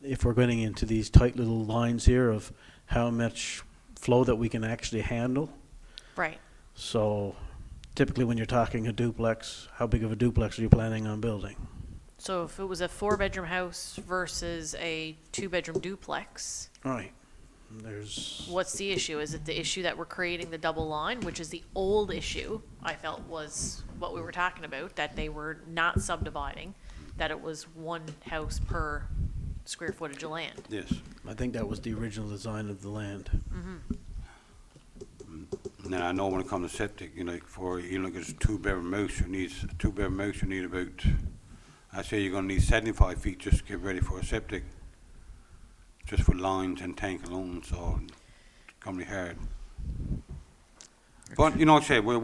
if we're getting into these tight little lines here of how much flow that we can actually handle. Right. So typically when you're talking a duplex, how big of a duplex are you planning on building? So if it was a 4-bedroom house versus a 2-bedroom duplex, All right, there's, what's the issue? Is it the issue that we're creating the double line, which is the old issue I felt was what we were talking about, that they were not subdividing, that it was one house per square footage of land? Yes. I think that was the original design of the land. Now, I know when it comes to septic, you know, look at a two-bedroom house, you need about, I say you're gonna need 75 feet just to get ready for a septic, just for lines and tank alone, so it's gonna be hard. But, you know, like I said, we'll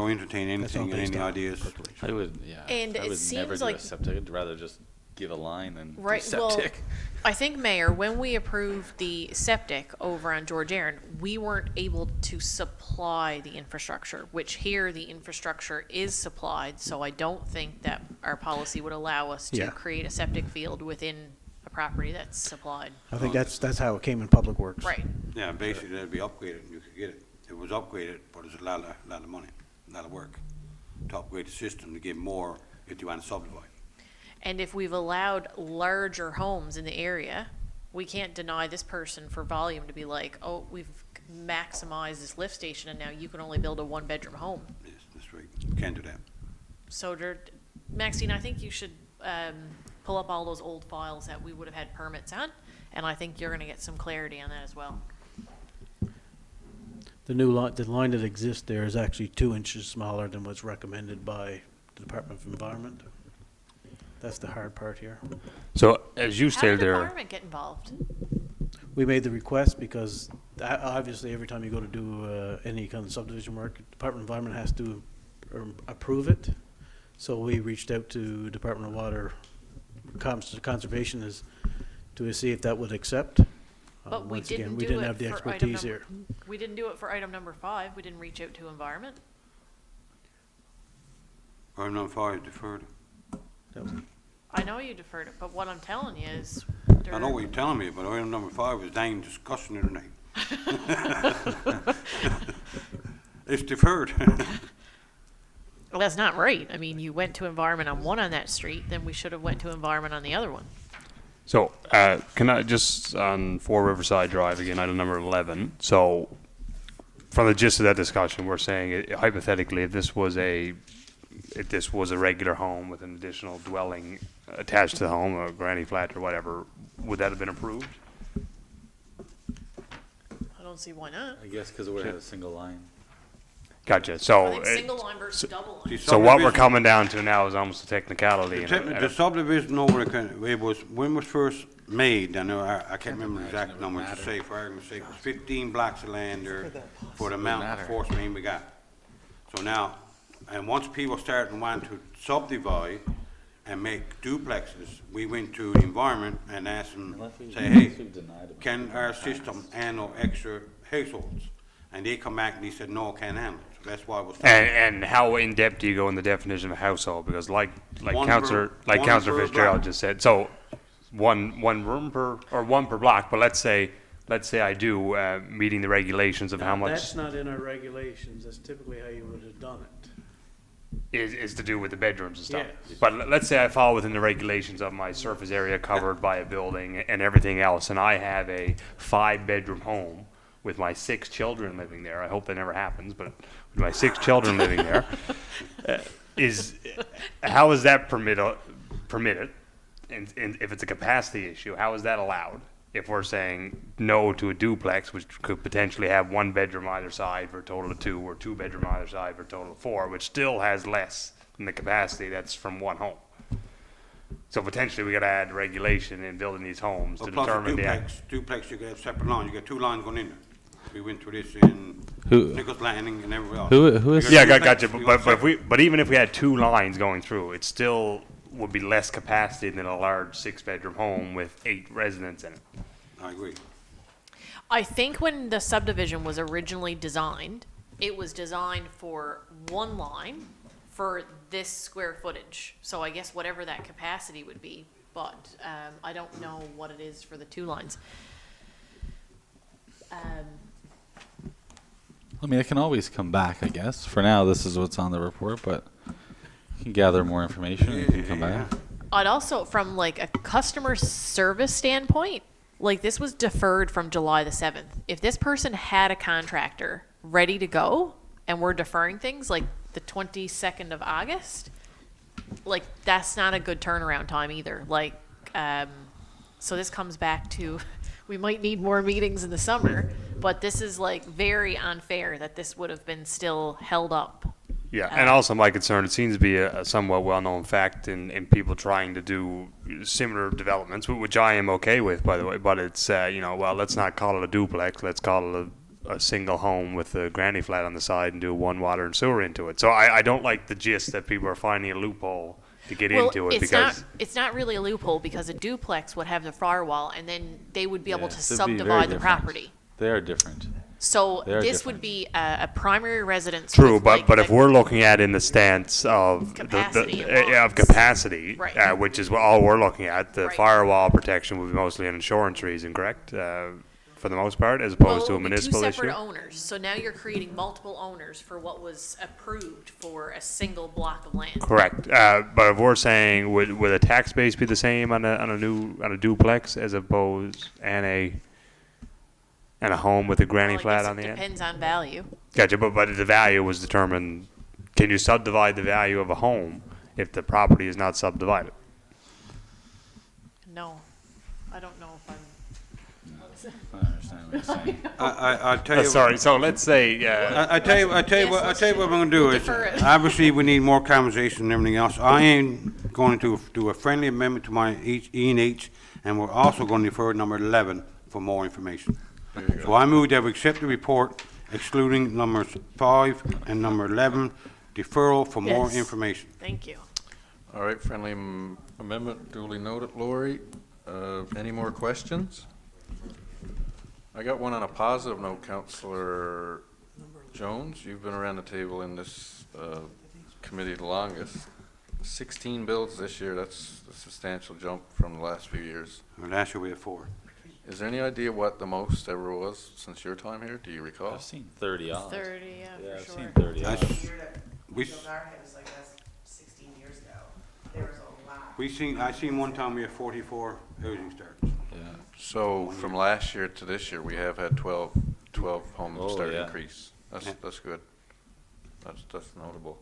entertain That's all anything and based any on ideas. I would, yeah. And I it would seems never do a like- septic. I'd rather just give a line and Right, do well, septic. I think, Mayor, when we approved the septic over on George Aaron, we weren't able to supply the infrastructure, which here the infrastructure is supplied, so I don't think that our policy would allow us to Yeah. create a septic field within a property that's supplied. I think that's how it came in Public Works. Right. Yeah, basically that'd be upgraded and you could get it. It was upgraded, but it's a lot of money, a lot of work to upgrade the system to get more if you want to subdivide. And if we've allowed larger homes in the area, we can't deny this person for volume to be like, oh, we've maximized this lift station and now you can only build a one-bedroom home. Yes, that's right. Can't do that. So, Maxine, I think you should pull up all those old files that we would have had permits on, and I think you're gonna get some clarity on that as well. The new line, the line that exists there is actually 2 inches smaller than what's recommended by the Department of Environment. That's the hard part here. So as you How stated did the there, environment get involved? We made the request because obviously every time you go to do any kind of subdivision work, Department of Environment has to approve it. So we reached out to Department of Water Conservation to see if that would accept. But we Once again, didn't we do didn't it have the for item expertise number, here. we didn't do it for item number 5, we didn't reach out to environment. Item number 5 deferred. I know you deferred it, but what I'm telling you is. I know what you're telling me, but item number 5 was dang discussion tonight. It's deferred. Well, that's not right. I mean, you went to environment on one on that street, then we should have went to environment on the other one. so can I just on 4 Riverside Drive again, item number 11. So from the gist of that discussion, we're saying hypothetically, if this was a regular home with an additional dwelling attached to the home, a granny flat or whatever, would that have been approved? I don't see why not. I guess because it would have had a single line. Gotcha. So I think single line versus double line. so what we're coming down to now is almost a technicality. The subdivision over it was, when it was first made, I know, I can't remember the exact number to say, for argument's sake, it was 15 blocks of land there for the amount of force main we got. So now, and once people started to want to subdivide and make duplexes, we went to the environment and asked them, say, hey, can our system handle extra households? And they come back and they said, no, can't handle it. So that's why it was. And how in depth do you go in the definition of a household? Because like One Councillor per Fitzgerald block. just said, so one room per or one per block. But let's say I do meeting the regulations of how much That's not in our regulations. That's typically how you would have done it. is to do with the bedrooms and stuff. Yes. But let's say I fall within the regulations of my surface area covered by a building and everything else, and I have a 5-bedroom home with my 6 children living there. I hope that never happens, but with my 6 children living there, how is that permitted? And if it's a capacity issue, how is that allowed? If we're saying no to a duplex, which could potentially have 1 bedroom either side for a total of 2, or 2 bedroom either side for a total of 4, which still has less than the capacity that's from one home. So potentially we gotta add regulation in building these homes to Plus a determine the. duplex, you could have separate lines. You got 2 lines going in there. We went through this in Nichols Landing and everywhere else. Who is? Yeah, You got gotcha. duplex, you But got but even if we had 2 lines going through, it still would be less capacity than a large 6-bedroom home with 8 residents in it. I agree. I think when the subdivision was originally designed, it was designed for one line for this square footage. So I guess whatever that capacity would be, but I don't know what it is for the 2 lines. I mean, it can always come back, I guess. For now, this is what's on the report, but you can gather more information and you can come back. I'd also, from like a customer service standpoint, like this was deferred from July the 7th. If this person had a contractor ready to go and we're deferring things like the 22nd of August, like that's not a good turnaround time either. Like, so this comes back to, we might need more meetings in the summer, but this is like very unfair that this would have been still held up. Yeah, and also my concern, it seems to be a somewhat well-known fact in people trying to do similar developments, which I am okay with, by the way, but it's, well, let's not call it a duplex, let's call it a single home with a granny flat on the side and do 1 water and sewer into it. So I don't like the gist that people are finding a loophole to get Well, into it it's because it's not really a loophole because a duplex would have the firewall and then they would be able to Yeah, they'd be very subdivide the different. property. They are different. So They are this would different. be a primary residence. true, with, but like, but if a- we're looking at in the stance of Capacity and of lots. capacity, Right. which is all we're looking at, the Right. firewall protection would be mostly an insurance reason, correct? For the most part, as opposed to a Well, it would be municipal two issue. separate owners. So now you're creating multiple owners for what was approved for a single block of land. Correct. But if we're saying would a tax base be the same on a duplex as opposed and a home with a granny Well, I flat guess on the it end? depends on value. Gotcha. But the value was determined. Can you subdivide the value of a home if the property is not subdivided? No, I don't know if I'm. I understand what you're saying. I tell you. Sorry. So let's say. I tell you what I'm gonna do is, Defer it. obviously, we need more conversation and everything else. I am going to do a friendly amendment to my E and H, and we're also going to defer number 11 for more information. So I move that we accept the report excluding numbers 5 and number 11, deferral for more Yes. information. Thank you. All right, friendly amendment duly noted, Lori. Any more questions? I got one on a positive note, Councillor Jones. You've been around the table in this committee the longest. 16 bills this year, that's a substantial jump from the last few years. Well, last year we had 4. Is there any idea what the most ever was since your time here? Do you recall? I've seen 30 odd. 30, yeah, Yeah, I've for seen sure. 30 odd. That's- The year that We- Bill Dar had was like that's 16 years ago. There was a lot. I seen one time we had 44 housing starts. Yeah. So from last year to this year, we have had 12 home Oh, start yeah. increase. Yeah. That's good. That's notable.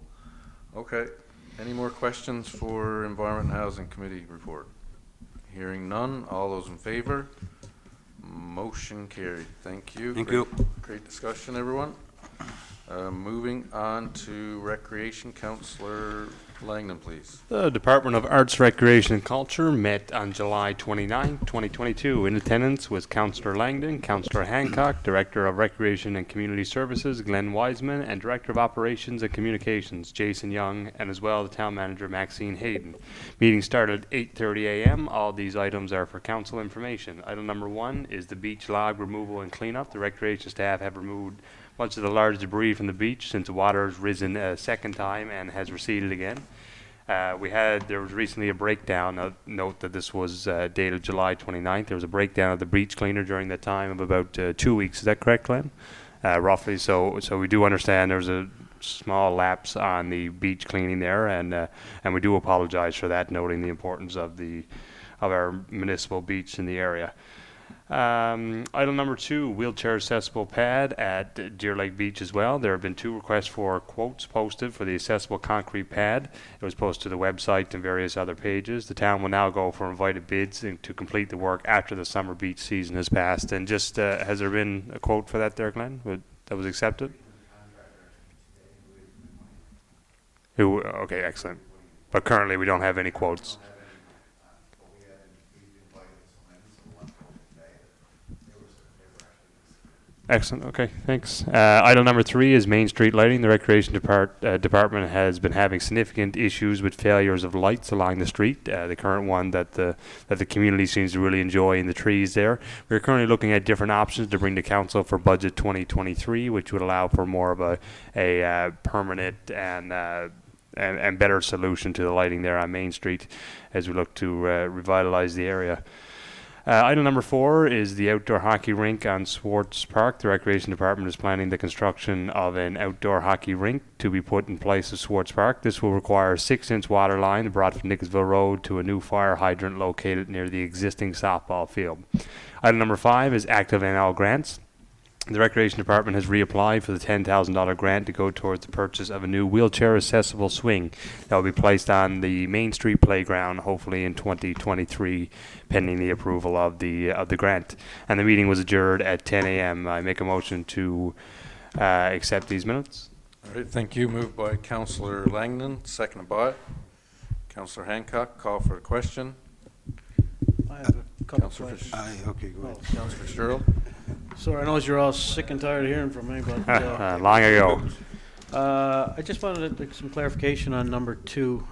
Okay, any more questions for Environment and Housing Committee report? Hearing none, all those in favor? Motion carried. Thank you. Thank Great- you. Great discussion, everyone. Moving on to Recreation, Councillor Langdon, please. The Department of Arts, Recreation and Culture met on July 29, 2022. In attendance was Councillor Langdon, Councillor Hancock, Director of Recreation and Community Services, Glenn Wiseman, and Director of Operations and Communications, Jason Young, and as well the Town Manager, Maxine Hayden. Meeting started at 8:30 a.m. All these items are for council information. Item number 1 is the beach log removal and cleanup. The recreation staff have removed much of the large debris from the beach since the water has risen a second time and has receded again. There was recently a breakdown. Note that this was dated July 29th. There was a breakdown of the beach cleaner during that time of about 2 weeks. Is that correct, Glenn? Roughly. So we do understand there was a small lapse on the beach cleaning there, and we do apologize for that, noting the importance of our municipal beach in the area. Item number 2, wheelchair accessible pad at Deer Lake Beach as well. There have been 2 requests for quotes posted for the accessible concrete pad. It was posted to the website and various other pages. The town will now go for invited bids to complete the work after the summer beach season has passed. And just, has there been a quote for that there, Glenn, that was accepted? Okay, excellent. But currently we don't have any quotes. Excellent. Okay, thanks. Item number 3 is Main Street lighting. The Recreation Department has been having significant issues with failures of lights along the street. The current one that the community seems to really enjoy in the trees there. We're currently looking at different options to bring to council for budget 2023, which would allow for more of a permanent and better solution to the lighting there on Main Street as we look to revitalize the area. Item number 4 is the outdoor hockey rink on Swartz Park. The Recreation Department is planning the construction of an outdoor hockey rink to be put in place at Swartz Park. This will require a 6-inch water line brought from Nicholsville Road to a new fire hydrant located near the existing softball field. Item number 5 is active NL grants. The Recreation Department has reapplied for the $10,000 grant to go towards the purchase of a new wheelchair-accessible swing that will be placed on the Main Street playground, hopefully in 2023, pending the approval of the grant. And the meeting was adjourned at 10 a.m. I make a motion to accept these minutes. All right, thank you. Moved by Councillor Langdon, seconded by Councillor Hancock. Call for the question. I have a couple Councillor questions. Okay, go ahead. Councillor Fitzgerald. Sorry, I know you're all sick and tired of hearing from me, but Long ago. I just wanted some clarification on number 2.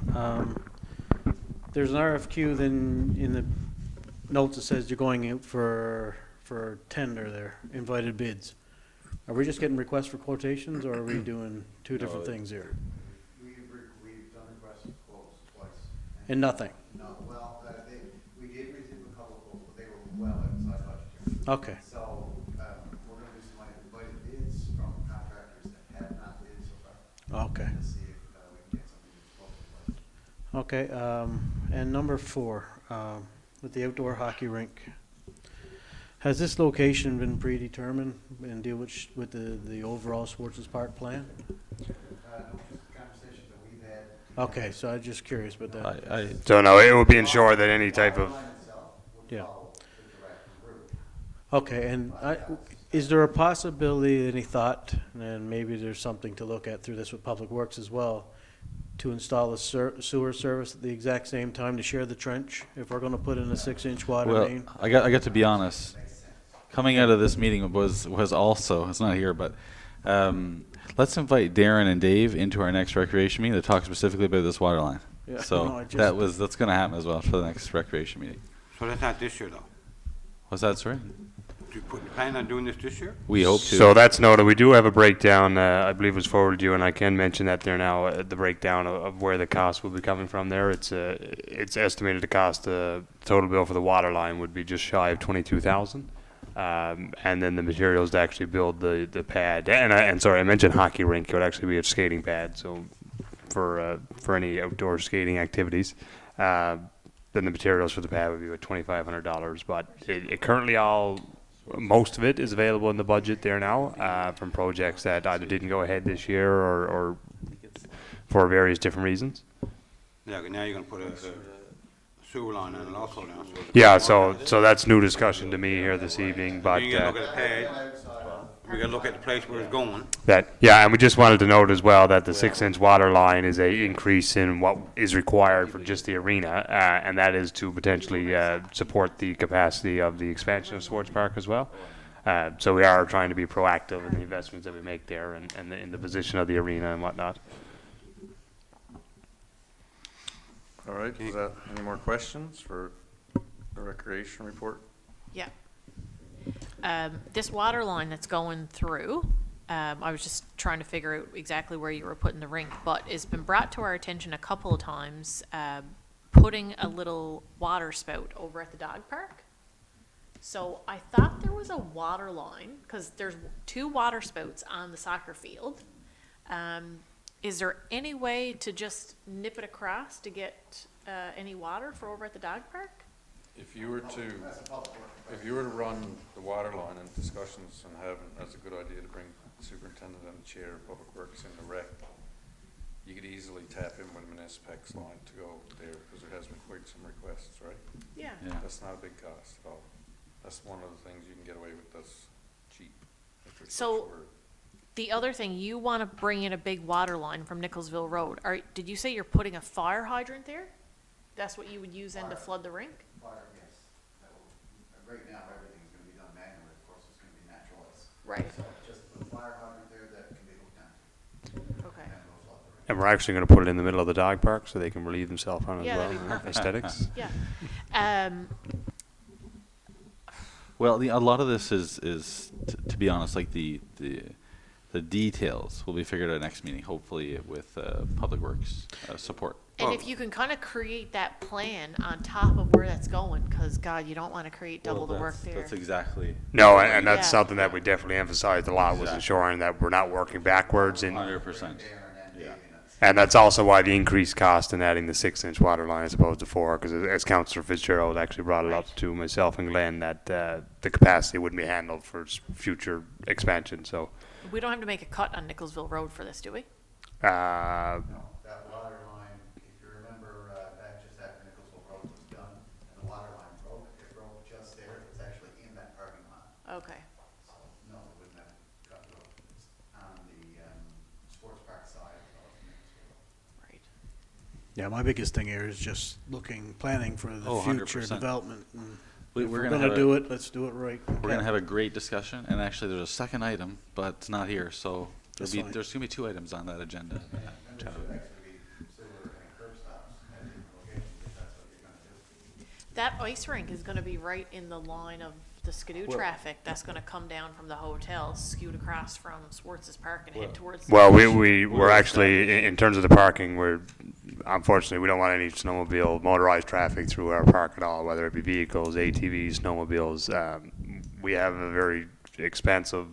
there's an RFQ, then in the notes it says you're going out for tender there, invited bids. Are we just getting requests for quotations, or are we doing two different things here? We've done requests for quotes twice. And nothing? No, well, we did receive a couple of quotes, but they were well outside budget. Okay, So, we're gonna do some invited bids from contractors that have not bid so far. okay. To see if we can get something that's close to budget. Okay, and number 4, with the outdoor hockey rink. Has this location been predetermined and deal with the overall Sports Park plan? No, just conversations that we've had. Okay, so I'm just curious about that. So no, it will be ensured that any type of, Line itself would Yeah. follow the direct route. Okay, and is there a possibility, any thought, and maybe there's something to look at through this with Public Works as well, to install a sewer service at the exact same time to share the trench, if we're gonna put in a 6-inch water Well, main? I got to be honest. Coming out of this meeting was also, it's not here, but let's invite Darren and Dave into our next recreation meeting to talk specifically about this water line. Yeah, no, I So just- that's going to happen as well for the next recreation meeting. So that's not this year, though? What's that, sorry? Do you plan on doing this year? We hope to. so that's noted. We do have a breakdown, I believe it was forwarded to you, and I can mention that there now, the breakdown of where the cost will be coming from there. It's estimated to cost, total bill for the water line would be just shy of 22,000. And then the materials to actually build the pad, and sorry, I mentioned hockey rink. It would actually be a skating pad, so for any outdoor skating activities. Then the materials for the pad would be about $2,500. But it currently most of it is available in the budget there now, from projects that either didn't go ahead this year or for various different reasons. Yeah, now you're gonna put a sewer line in it also now. Yeah, so that's new discussion to me here this evening, but You gotta look at the pad, we gotta look at the place where it's going. and we just wanted to note as well that the 6-inch water line is a increase in what is required for just the arena, and that is to potentially support the capacity of the expansion of Sports Park as well. So we are trying to be proactive in the investments that we make there and in the position of the arena and whatnot. All right, is that, any more questions for the recreation report? Yeah. This water line that's going through, I was just trying to figure out exactly where you were putting the rink, but it's been brought to our attention a couple of times, putting a little water spout over at the dog park. So I thought there was a water line, because there's 2 water spouts on the soccer field. Is there any way to just nip it across to get any water for over at the dog park? If you were to run the water line and discussions and having, that's a good idea to bring the superintendent and the chair of public works in the rec. You could easily tap in with Municipal's line to go there, because there has been quite some requests, right? Yeah. Yeah. That's not a big cost at all. That's one of the things you can get away with that's cheap. if there's So- such a word. The other thing, you want to bring in a big water line from Nicholsville Road. Did you say you're putting a fire hydrant there? That's what you would use then to flood the rink? Fire, yes. Right now, everything's gonna be done manually, of course, it's gonna be natural ice. Right. So just put a fire hydrant there that can be hooked down, Okay. and it'll flood the rink. And we're actually going to put it in the middle of the dog park so they can relieve themselves on it Yeah, as well. that'd be perfect. Aesthetics. Yeah. Well, a lot of this is to be honest, like the details will be figured out next meeting, hopefully with Public Works support. And if you can kind of create that plan on top of where that's going, because God, you don't want to create double the work there. That's exactly No, and that's Yeah. something that we definitely emphasized a lot, was Exactly. ensuring that we're not working backwards. 100%. Yeah. And that's also why the increased cost in adding the 6-inch water line as opposed to 4, because as Councillor Fitzgerald actually brought it up to myself and Glenn, that the capacity wouldn't be handled for future expansion, so. We don't have to make a cut on Nicholsville Road for this, do we? Uh, No, that water line, if you remember, back just after Nicholsville Road was done, and the water line broke, it broke just there, it's actually in that parking lot. Okay. So, no, it wouldn't have cut the road. It's on the, sports park side of Nicholsville Road. Right. Yeah, my biggest thing here is just planning for the Oh, future 100%. development. And We're if we're gonna gonna have do it, let's do it right. We're gonna have a great discussion, and actually, there's a second item, but it's not here, so That's fine. there's gonna be 2 items on that agenda. And there should actually be sewer and curb stops at different locations, if that's what That ice rink is gonna be right in the line of the Skidoo traffic that's gonna come down from the hotel, scoot across from Swartz's Park and head towards the Well, beach. we're actually, in terms of the parking, unfortunately, we don't want any snowmobile, motorized traffic through our park at all, whether it be vehicles, ATVs, snowmobiles. We have a very expansive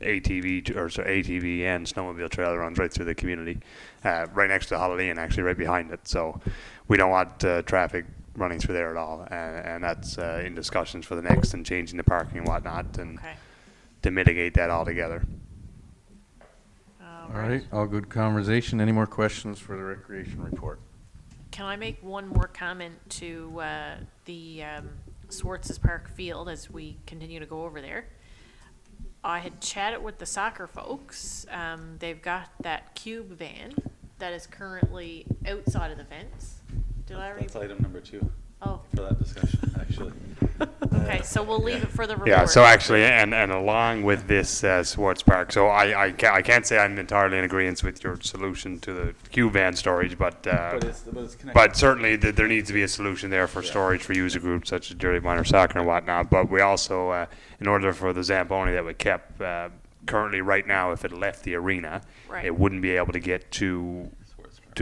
ATV and snowmobile trail that runs right through the community, right next to the Holiday Inn, actually right behind it. So we don't want traffic running through there at all, and that's in discussions for the next and changing the parking and whatnot, and Okay. to mitigate that altogether. All right, all good conversation. Any more questions for the recreation report? Can I make one more comment to the Swartz's Park field as we continue to go over there? I had chatted with the soccer folks. They've got that cube van that is currently outside of the fence. Did I already? That's item number 2 Oh, for that discussion, actually. okay, so we'll leave it for the report. Yeah, so actually, and along with this Swartz Park, so I can't say I'm entirely in agreement with your solution to the cube van storage, but it's connected. but certainly there needs to be a solution there for storage for user groups such as Dirty Minor Soccer and whatnot. But we also, in order for the Zamboni that we kept, currently right now, if it left the arena, Right. it wouldn't be able to get to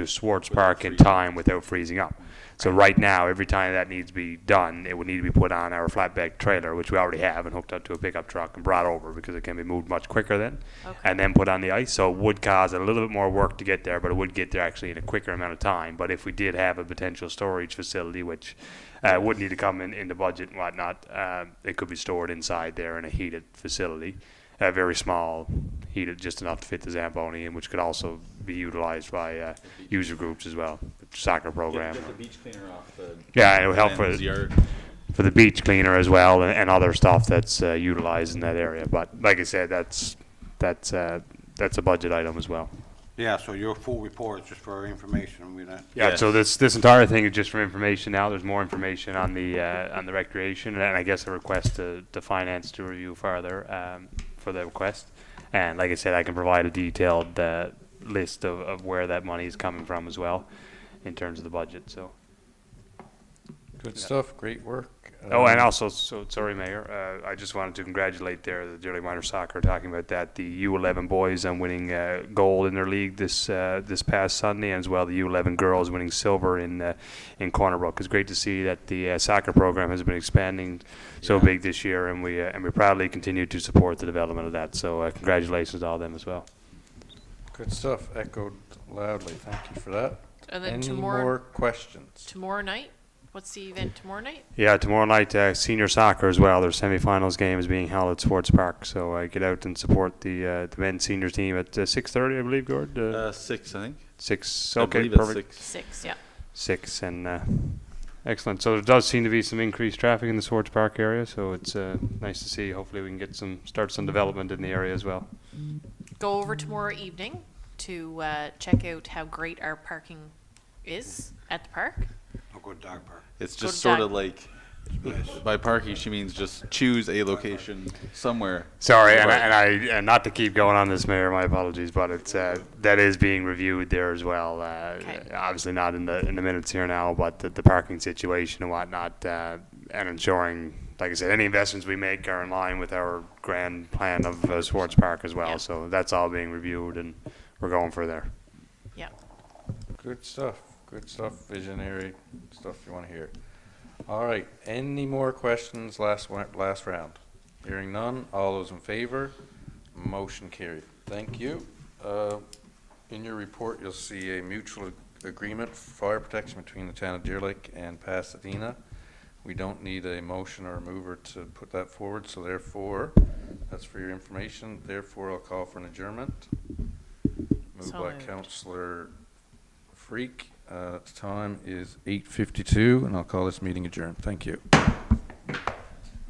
Swartz Without Park in freezing. time without freezing up. So right now, every time that needs to be done, it would need to be put on our flatbed trailer, which we already have, and hooked up to a pickup truck and brought over because it can be moved much quicker then, Okay. and then put on the ice. So it would cause a little bit more work to get there, but it would get there actually in a quicker amount of time. But if we did have a potential storage facility, which would need to come in the budget and whatnot, it could be stored inside there in a heated facility, very small, heated just enough to fit the Zamboni, and which could also be utilized by user groups as well, soccer program. Get the beach cleaner off the Yeah, it would help men's yard. for the beach cleaner as well, and other stuff that's utilized in that area. But like I said, that's a budget item as well. Yeah, so your full report is just for our information, Yeah. Yes. So this entire thing is just for information now. There's more information on the recreation, and I guess a request to finance to review further for the request. And like I said, I can provide a detailed list of where that money is coming from as well, in terms of the budget. So. Good stuff, great work. Oh, and also, so sorry, Mayor. I just wanted to congratulate the Dirty Minor Soccer, talking about that. The U11 boys on winning gold in their league this past Sunday, and as well the U11 girls winning silver in Corner Brook. It's great to see that the soccer program has been expanding so big this year, and we proudly continue to support the development of that. So congratulations to all of them as well. Good stuff, echoed loudly. Thank you for that. And then Any tomorrow- more questions? Tomorrow night? What's the event tomorrow night? Yeah, tomorrow night, senior soccer as well. Their semifinals game is being held at Swartz Park. So get out and support the men's senior team at 6:30, I believe, Gord. 6, I think. 6. I Okay, believe it's perfect. 6. 6, yeah. 6, and excellent. So there does seem to be some increased traffic in the Swartz Park area. So it's nice to see. Hopefully, we can get start some development in the area as well. Go over tomorrow evening to check out how great our parking is at the park. I'll go to dog park. It's Go just to sort Doc. of like, by parking, she means just choose a location somewhere. Sorry, Right. and not to keep going on this, Mayor. My apologies, but it's that is being reviewed there as well. Okay. Obviously, not in the minutes here now, but the parking situation and whatnot, and ensuring, like I said, any investments we make are in line with our grand plan of Swartz Park as well. Yeah. So that's all being reviewed, and we're going for there. Yeah. Good stuff, visionary stuff you want to hear. All right, any more questions last round? Hearing none, all those in favor, motion carried. Thank you. In your report, you'll see a mutual agreement for fire protection between the town of Deer Lake and Pasadena. We don't need a motion or a mover to put that forward, so therefore, that's for your information. Therefore, I'll call for an adjournment. Moved So by moved. Councillor Freak. The time is 8:52, and I'll call this meeting adjourned. Thank you.